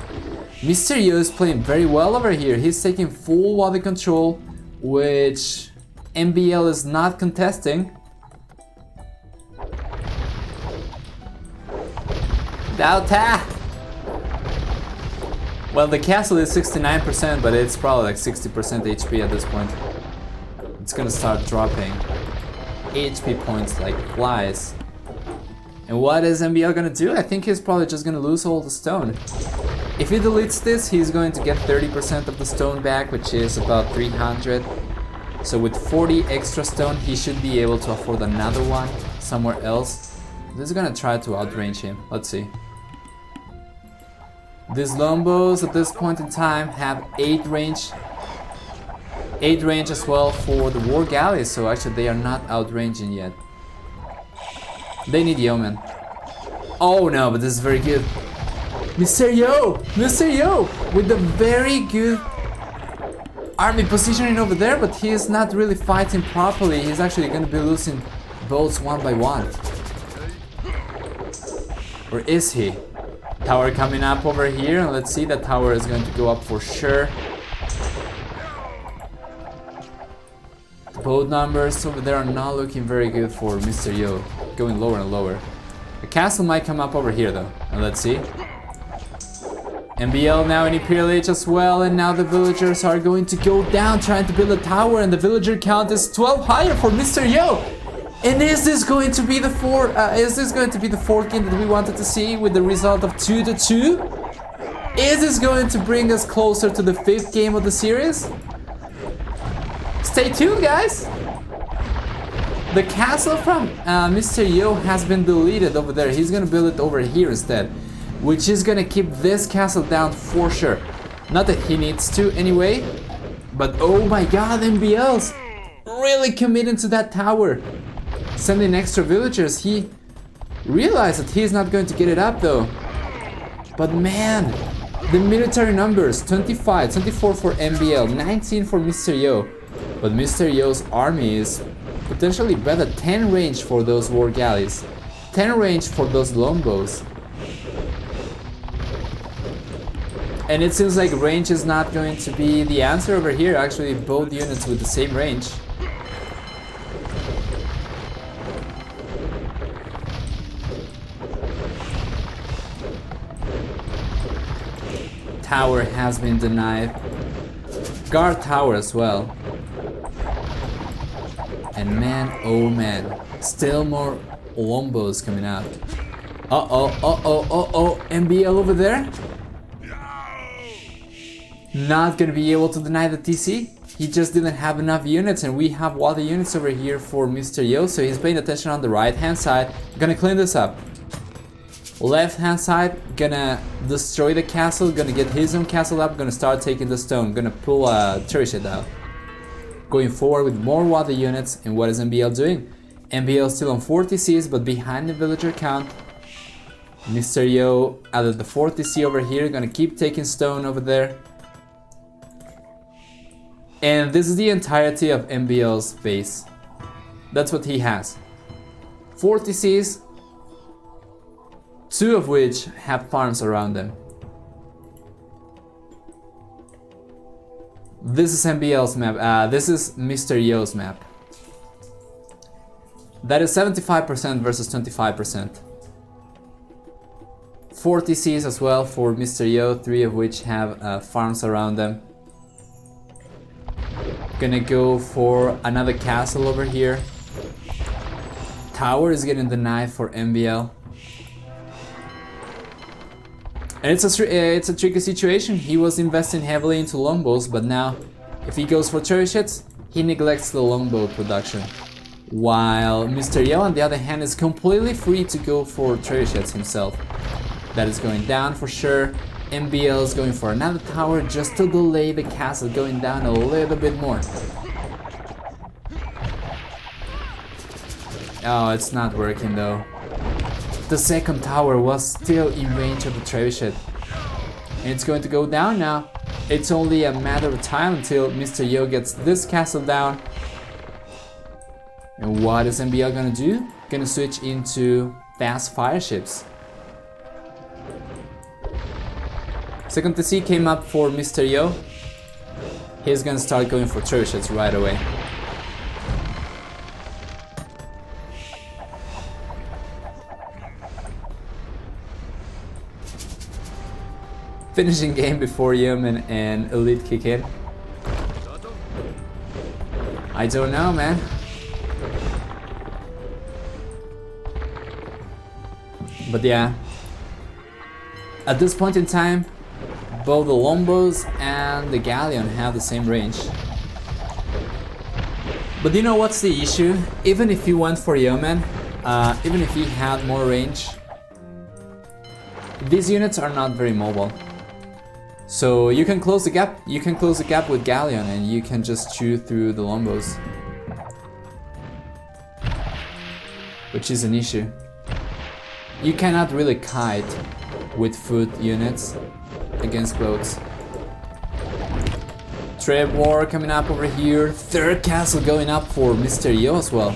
MrYo is playing very well over here. He's taking full water control, which MbL is not contesting. Dauta! Well, the castle is 69%, but it's probably like 60% HP at this point. It's gonna start dropping HP points like flies. And what is MbL gonna do? I think he's probably just gonna lose all the stone. If he deletes this, he's going to get 30% of the stone back, which is about 300. So with 40 extra stone, he should be able to afford another one somewhere else. This is gonna try to outrange him. Let's see. These Lombos at this point in time have 8 range. 8 range as well for the war galleys, so actually they are not outranging yet. They need yeomen. Oh no, but this is very good. MrYo! MrYo! With the very good army positioning over there, but he is not really fighting properly. He's actually going to be losing boats one by one. Or is he? Tower coming up over here, and let's see, that tower is going to go up for sure. The boat numbers over there are not looking very good for MrYo. Going lower and lower. The castle might come up over here though, and let's see. MbL now in Imperial Age as well, and now the villagers are going to go down trying to build a tower, and the villager count is 12 higher for MrYo. And is this going to be the fourth game that we wanted to see with the result of 2-2? Is this going to bring us closer to the 5th game of the series? Stay tuned, guys. The castle from MrYo has been deleted over there. He's gonna build it over here instead, which is gonna keep this castle down for sure. Not that he needs to anyway, but oh my god, MbL's really committing to that tower. Sending extra villagers. He realized that he's not going to get it up though. But man, the military numbers, 25, 24 for MbL, 19 for MrYo. But MrYo's army is potentially better. 10 range for those war galleys, 10 range for those longbows. And it seems like range is not going to be the answer over here. Actually, both units with the same range. Tower has been denied. Guard tower as well. And man, oh man, still more longbows coming out. MbL over there. Not gonna be able to deny the TC. He just didn't have enough units, and we have water units over here for MrYo, so he's paying attention on the right hand side. Gonna clean this up. Left hand side, gonna destroy the castle, gonna get his own castle up, gonna start taking the stone, gonna pull a turret out. Going forward with more water units, and what is MbL doing? MbL still on 4 TCs, but behind the villager count. MrYo out of the 4 TC over here, gonna keep taking stone over there. And this is the entirety of MbL's base. That's what he has. 4 TCs, 2 of which have farms around them. This is MbL's map, this is MrYo's map. That is 75% versus 25%. 4 TCs as well for MrYo, 3 of which have farms around them. Gonna go for another castle over here. Tower is getting denied for MbL. And it's a tricky situation. He was investing heavily into longbows, but now if he goes for turrets, he neglects the longbow production. While MrYo on the other hand is completely free to go for turrets himself. That is going down for sure. MbL is going for another tower just to delay the castle going down a little bit more. Oh, it's not working though. The second tower was still in range of the trebuchet. And it's going to go down now. It's only a matter of time until MrYo gets this castle down. And what is MbL gonna do? Gonna switch into fast fire ships. Second TC came up for MrYo. He's gonna start going for trebuchets right away. Finishing game before Yeoman and Elite kick in. I don't know, man. But yeah, at this point in time, both the longbows and the galleon have the same range. But you know what's the issue? Even if he went for Yeoman, even if he had more range, these units are not very mobile. So you can close the gap. You can close the gap with Galleon, and you can just chew through the longbows, which is an issue. You cannot really kite with foot units against boats. Trade war coming up over here. Third castle going up for MrYo as well.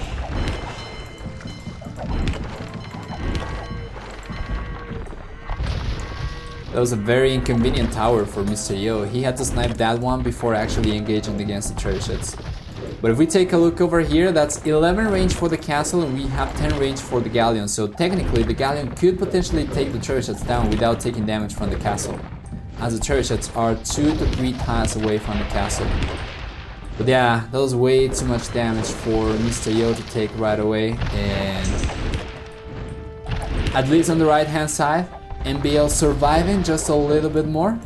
That was a very inconvenient tower for MrYo. He had to snipe that one before actually engaging against the trebuchets. But if we take a look over here, that's 11 range for the castle and we have 10 range for the galleon. So technically the galleon could potentially take the trebuchets down without taking damage from the castle, as the trebuchets are 2 to 3 tiles away from the castle. But yeah, that was way too much damage for MrYo to take right away. And at least on the right hand side, MbL surviving just a little bit more.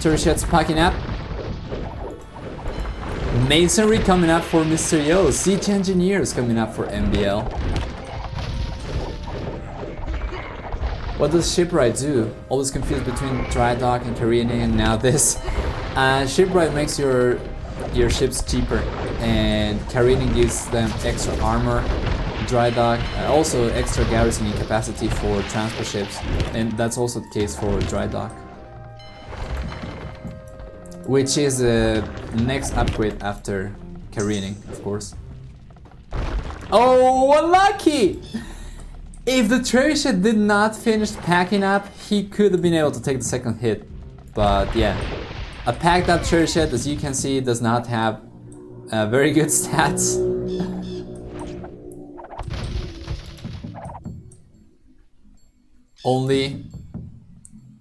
Trebuchets packing up. Masonry coming up for MrYo. Siege Engineers coming up for MbL. What does Shipwright do? Always confused between dry dock and careening, and now this. Shipwright makes your ships cheaper, and careening gives them extra armor. Dry dock, also extra garrisoning capacity for transport ships, and that's also the case for dry dock, which is the next upgrade after careening, of course. Oh, unlucky! If the trebuchet did not finish packing up, he could have been able to take the second hit. But yeah, a packed up trebuchet, as you can see, does not have very good stats. Only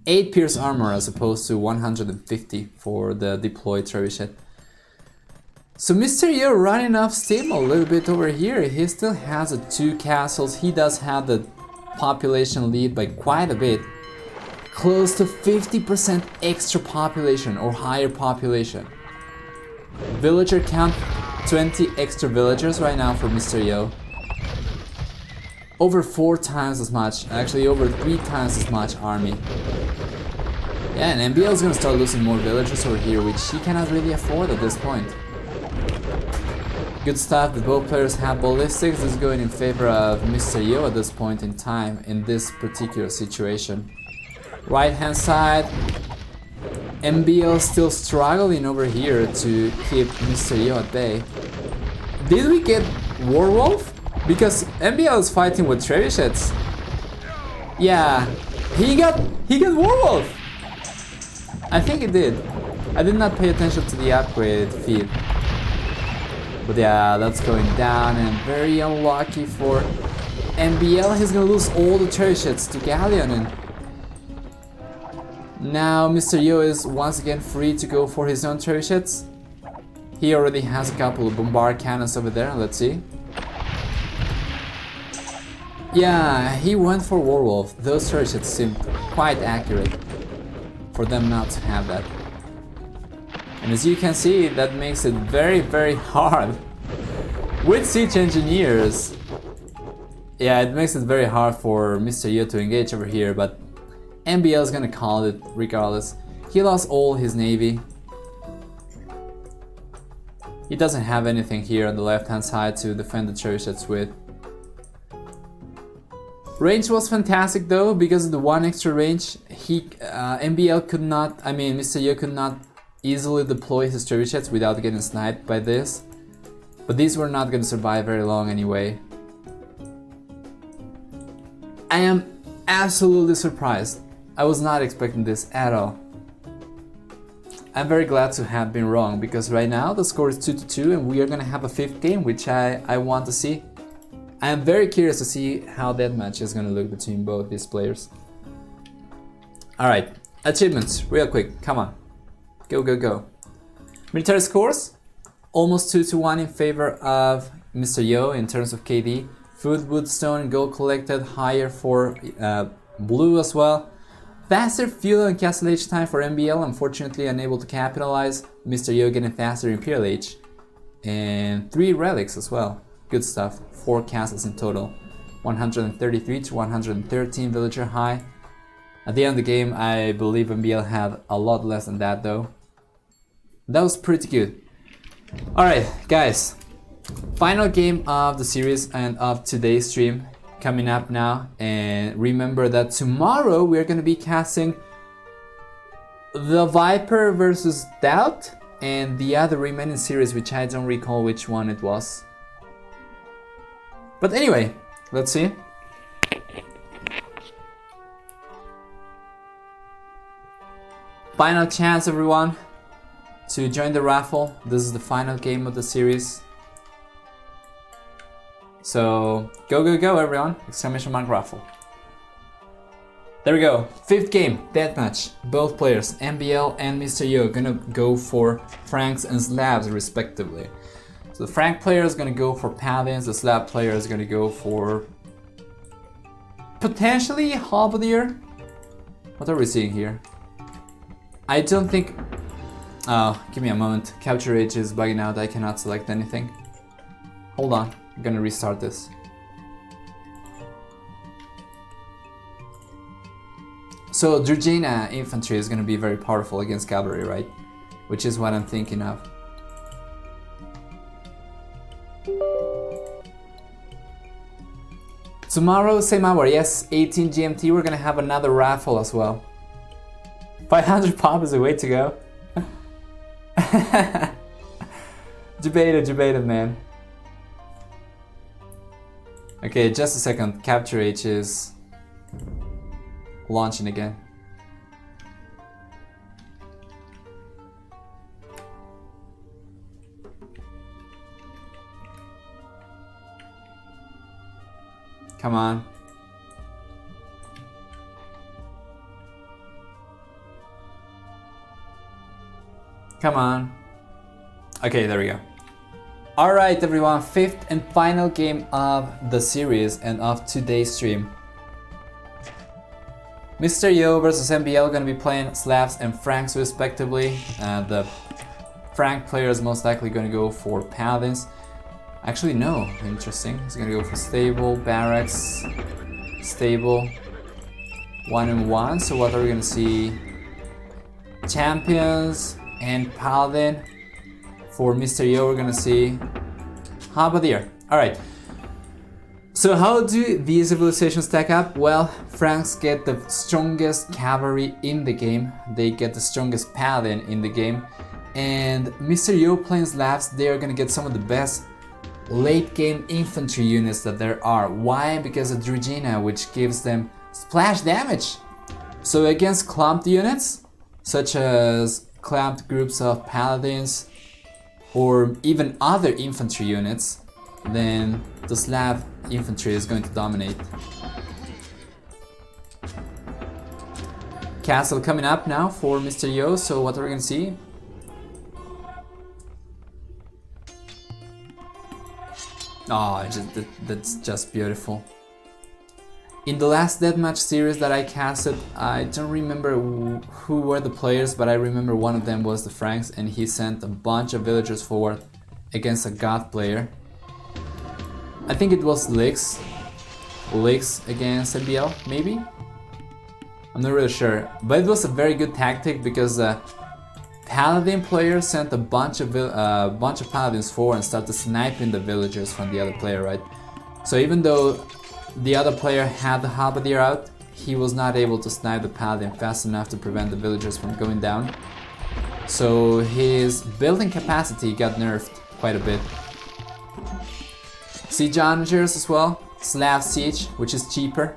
8 pierce armor as opposed to 150 for the deployed trebuchet. So MrYo running off steam a little bit over here. He still has 2 castles. He does have the population lead by quite a bit. Close to 50% extra population or higher population. Villager count, 20 extra villagers right now for MrYo. Over 4 times as much, actually over 3 times as much army. Yeah, and MbL is gonna start losing more villagers over here, which he cannot really afford at this point. Good stuff that both players have ballistics. This is going in favor of MrYo at this point in time, in this particular situation. Right hand side, MbL still struggling over here to keep MrYo at bay. Did we get Warwolf? Because MbL is fighting with trebuchets. Yeah, he got Warwolf. I think he did. I did not pay attention to the upgrade feed. But yeah, that's going down and very unlucky for MbL. He's gonna lose all the trebuchets to Galleon, and now MrYo is once again free to go for his own trebuchets. He already has a couple of bombard cannons over there. Let's see. Yeah, he went for Warwolf. Those trebuchets seem quite accurate for them not to have that. And as you can see, that makes it very, very hard with Siege Engineers. Yeah, it makes it very hard for MrYo to engage over here, but MbL is gonna call it regardless. He lost all his navy. He doesn't have anything here on the left hand side to defend the trebuchets with. Range was fantastic though, because of the 1 extra range. MbL could not, MrYo could not easily deploy his trebuchets without getting sniped by this. But these were not going to survive very long anyway. I am absolutely surprised. I was not expecting this at all. I'm very glad to have been wrong, because right now the score is 2-2 and we are going to have a 5th game, which I want to see. I am very curious to see how that match is going to look between both these players. Alright, achievements, real quick, come on. Go, go, go. Military scores, almost 2-1 in favor of MrYo in terms of KD. Food, wood, stone, and gold collected, higher for blue as well. Faster fuel and castle age time for MbL, unfortunately unable to capitalize. MrYo getting faster Imperial age. And 3 relics as well. Good stuff. 4 castles in total. 133 to 113 villager high. At the end of the game, I believe MbL had a lot less than that though. That was pretty good. Alright, guys. Final game of the series and of today's stream coming up now. And remember that tomorrow we're going to be casting the Viper versus Doubt and the other remaining series, which I don't recall which one it was. But anyway, let's see. Final chance, everyone, to join the raffle. This is the final game of the series. So go, go, go, everyone! Exclamation mark raffle. There we go. 5th game, deathmatch. Both players, MbL and MrYo, gonna go for Franks and Slavs respectively. So the Frank player is gonna go for Paladins, the Slav player is gonna go for potentially Halberdier. What are we seeing here? I don't think... Oh, give me a moment. Capture Age is bugging out, I cannot select anything. Hold on, I'm gonna restart this. So Drugina infantry is gonna be very powerful against cavalry, right? Which is what I'm thinking of. Tomorrow, same hour, yes, 18 GMT, we're gonna have another raffle as well. 500 pop is the way to go. Debated, man. Okay, just a second. Capture H is launching again. Come on. Come on. Okay, there we go. Alright everyone, 5th and final game of the series and of today's stream. MrYo versus MbL gonna be playing Slavs and Franks respectively. The Frank player is most likely gonna go for Paladins. Actually no, interesting. He's gonna go for Stable, Barracks, Stable, 1 and 1. So what are we gonna see? Champions and Paladin. For MrYo, we're gonna see Halberdier. Alright. So how do these civilizations stack up? Well, Franks get the strongest cavalry in the game. They get the strongest Paladin in the game. And MrYo playing Slavs, they are gonna get some of the best late game infantry units that there are. Why? Because of Drugina, which gives them splash damage. So against clumped units, such as clumped groups of Paladins, or even other infantry units, then the Slav infantry is going to dominate. Castle coming up now for MrYo, so what are we going to see? Oh, that's just beautiful. In the last deathmatch series that I casted, I don't remember who were the players, but I remember one of them was the Franks, and he sent a bunch of villagers forward against a god player. I think it was Lix against MbL, maybe? I'm not really sure, but it was a very good tactic because the Paladin player sent a bunch of Paladins forward and started sniping the villagers from the other player, right? So even though the other player had the Halberdier out, he was not able to snipe the Paladin fast enough to prevent the villagers from going down. So his building capacity got nerfed quite a bit. Siege Onagers as well, Slav Siege, which is cheaper.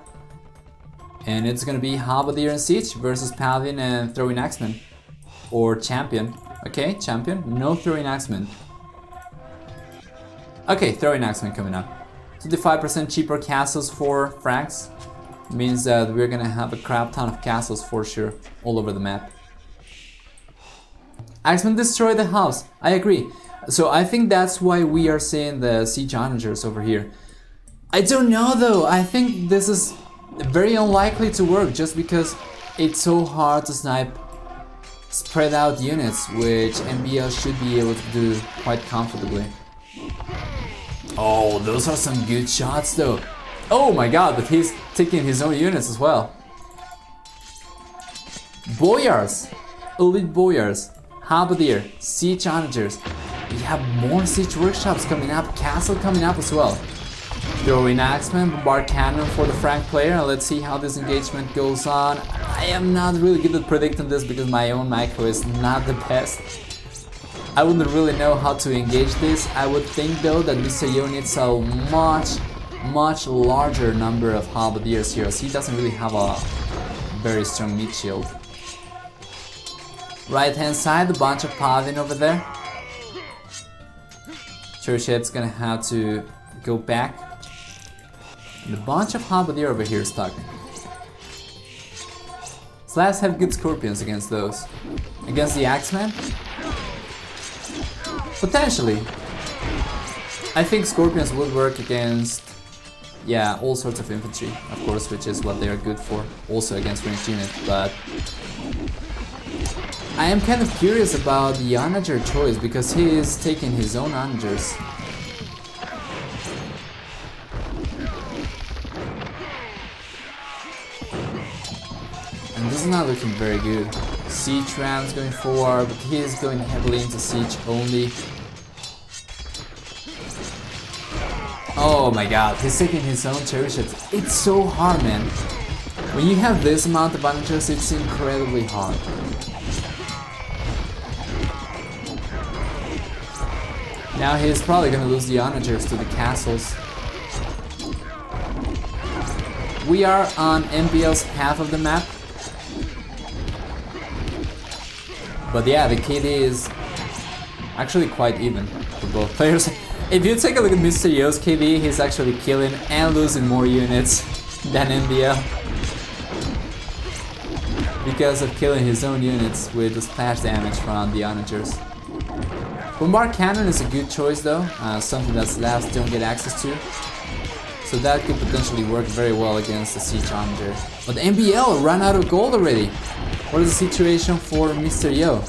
And it's gonna be Halberdier and Siege versus Paladin and Throwing Axeman. Or Champion. Okay, Champion, no Throwing Axeman. Okay, Throwing Axeman coming up. 25% cheaper castles for Franks means that we're gonna have a crap ton of castles for sure all over the map. Axeman destroy the house. I agree. So I think that's why we are seeing the Siege Onagers over here. I don't know though. I think this is very unlikely to work just because it's so hard to snipe spread out units, which MbL should be able to do quite comfortably. Oh, those are some good shots though. Oh my god, but he's taking his own units as well. Boyars, elite boyars, halberdier, siege onagers. We have more siege workshops coming up, castle coming up as well. Throwing axeman, bombard cannon for the Frank player, and let's see how this engagement goes on. I am not really good at predicting this because my own micro is not the best. I wouldn't really know how to engage this. I would think though that MrYo needs a much larger number of halberdiers here, as he doesn't really have a very strong meat shield. Right hand side, a bunch of paladin over there. Churchhead's gonna have to go back. And a bunch of halberdier over here stuck. Slavs have good scorpions against those. Against the axeman? Potentially. I think scorpions would work against, yeah, all sorts of infantry, of course, which is what they are good for. Also against ranged units, but I am kind of curious about the onager choice because he is taking his own onagers. And this is not looking very good. Siege rounds going forward, but he is going heavily into siege only. Oh my god, he's taking his own cherishes. It's so hard, man. When you have this amount of onagers, it's incredibly hard. Now he's probably gonna lose the onagers to the castles. We are on MbL's half of the map. But yeah, the KD is actually quite even for both players. If you take a look at MrYo's KD, he's actually killing and losing more units than MbL. Because of killing his own units with the splash damage from the onagers. Bombard cannon is a good choice though, something that Slavs don't get access to. So that could potentially work very well against the siege onager. But MbL ran out of gold already. What is the situation for MrYo?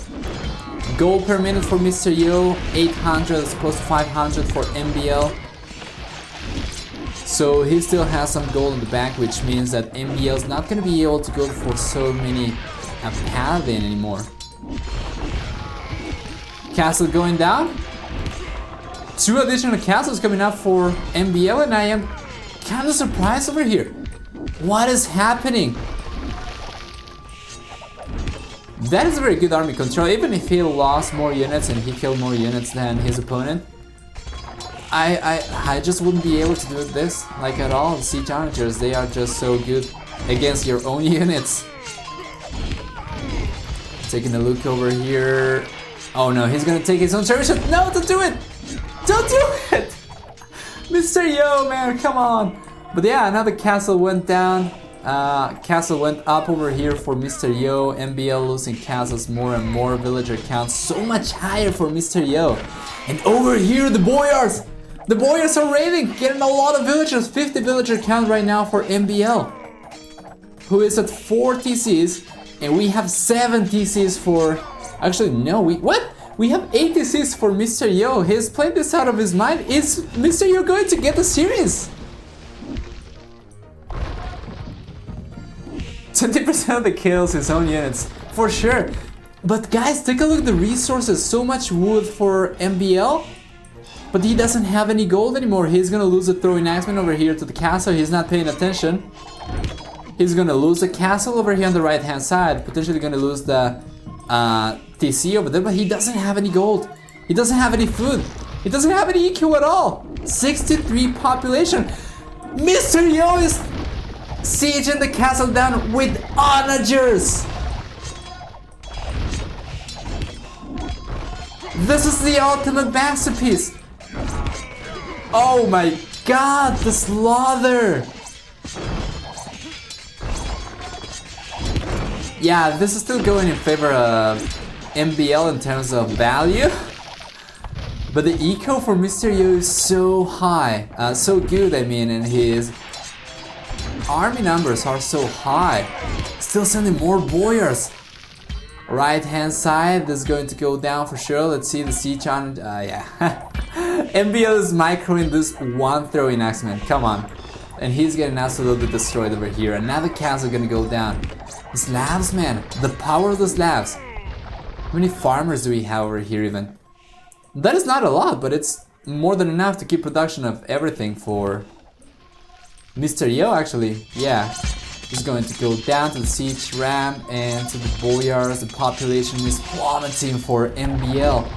Gold per minute for MrYo, 800 as opposed to 500 for MbL. So he still has some gold in the bank, which means that MbL is not going to be able to go for so many paladin anymore. Castle going down. 2 additional castles coming up for MbL, and I am kind of surprised over here. What is happening? That is a very good army control, even if he lost more units and he killed more units than his opponent. I just wouldn't be able to do this, like at all. The siege onagers, they are just so good against your own units. Taking a look over here. Oh no, he's gonna take his own cherry. No, don't do it! Don't do it! MrYo, man, come on! But yeah, another castle went down. Castle went up over here for MrYo. MbL losing castles more and more. Villager count so much higher for MrYo. And over here, the boyars! The boyars are raiding, getting a lot of villagers. 50 villager count right now for MbL, who is at 4 TCs, and we have 7 TCs for... Actually, no, we have 8 TCs for MrYo. He's playing this out of his mind. Is MrYo going to get the series? 20% of the kills his own units, for sure. But guys, take a look at the resources. So much wood for MbL, but he doesn't have any gold anymore. He's gonna lose the throwing axeman over here to the castle. He's not paying attention. He's gonna lose the castle over here on the right hand side. Potentially gonna lose the TC over there, but he doesn't have any gold. He doesn't have any food. He doesn't have any EQ at all. 63 population. MrYo is sieging the castle down with onagers. This is the ultimate masterpiece. Oh my god, the slaughter. Yeah, this is still going in favor of MbL in terms of value. But the eco for MrYo is so high, so good, I mean, and his army numbers are so high. Still sending more boyars. Right hand side, this is going to go down for sure. Let's see the siege on. Yeah. MbL is microing this one throwing axeman. Come on. And he's getting absolutely destroyed over here. And now the cows are gonna go down. The Slavs, man. The power of the Slavs. How many farmers do we have over here even? That is not a lot, but it's more than enough to keep production of everything for MrYo, actually. Yeah. He's going to go down to the siege ram and to the boyars. The population is plummeting for MbL.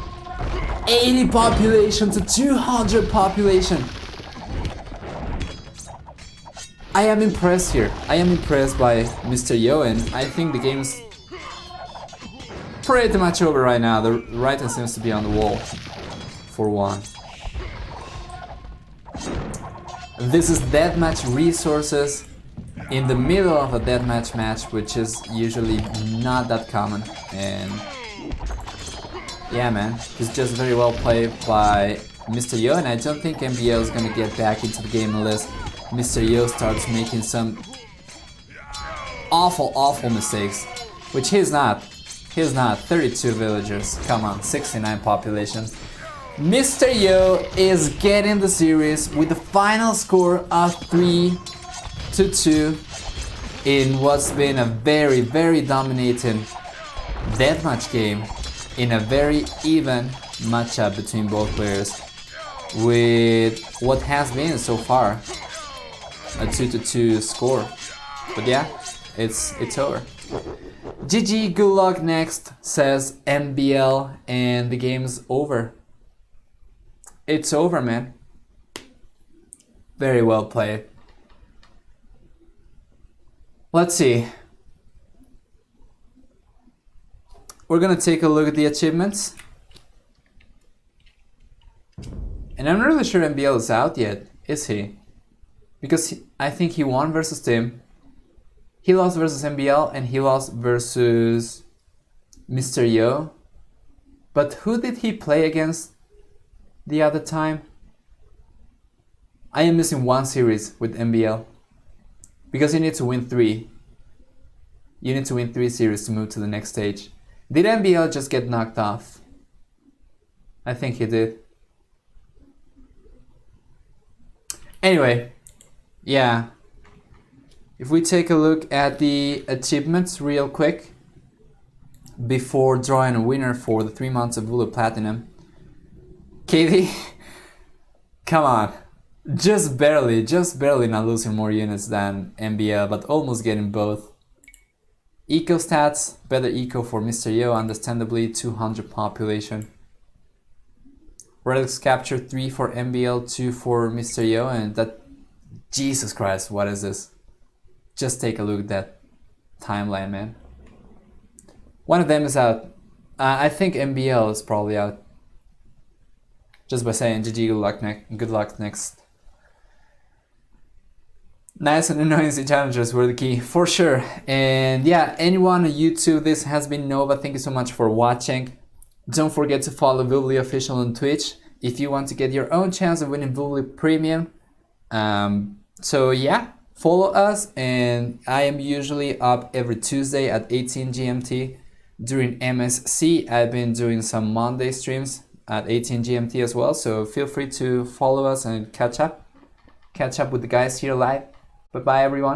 80 population to 200 population. I am impressed here. I am impressed by MrYo, and I think the game's pretty much over right now. The writing seems to be on the wall for one. This is deathmatch resources in the middle of a deathmatch match, which is usually not that common. And yeah, man, it's just very well played by MrYo, and I don't think MbL is gonna get back into the game unless MrYo starts making some awful mistakes, which he's not. He's not. 32 villagers, come on, 69 population. MrYo is getting the series with the final score of 3-2 in what's been a very dominating deathmatch game in a very even matchup between both players, with what has been so far a 2-2 score. But yeah, it's over. GG, good luck next, says MbL, and the game's over. It's over, man. Very well played. Let's see. We're gonna take a look at the achievements. And I'm not really sure MbL is out yet, is he? Because I think he won versus Tim. He lost versus MbL and he lost versus MrYo. But who did he play against the other time? I am missing one series with MbL. Because you need to win 3. You need to win 3 series to move to the next stage. Did MbL just get knocked off? I think he did. Anyway, yeah. If we take a look at the achievements real quick before drawing a winner for the 3 months of Vulu Platinum. KD, come on. Just barely not losing more units than MbL, but almost getting both. Eco stats, better eco for MrYo, understandably, 200 population. Relics capture 3 for MbL, 2 for MrYo, and that... Jesus Christ, what is this? Just take a look at that timeline, man. One of them is out. I think MbL is probably out. Just by saying GG, good luck next. Nice and annoying challenges were the key, for sure. And yeah, anyone on YouTube, this has been Nova. Thank you so much for watching. Don't forget to follow Vuvly Official on Twitch if you want to get your own chance of winning Vuvly Premium. So yeah, follow us, and I am usually up every Tuesday at 18 GMT. During MSC, I've been doing some Monday streams at 18 GMT as well, so feel free to follow us and catch up with the guys here live. Bye bye everyone.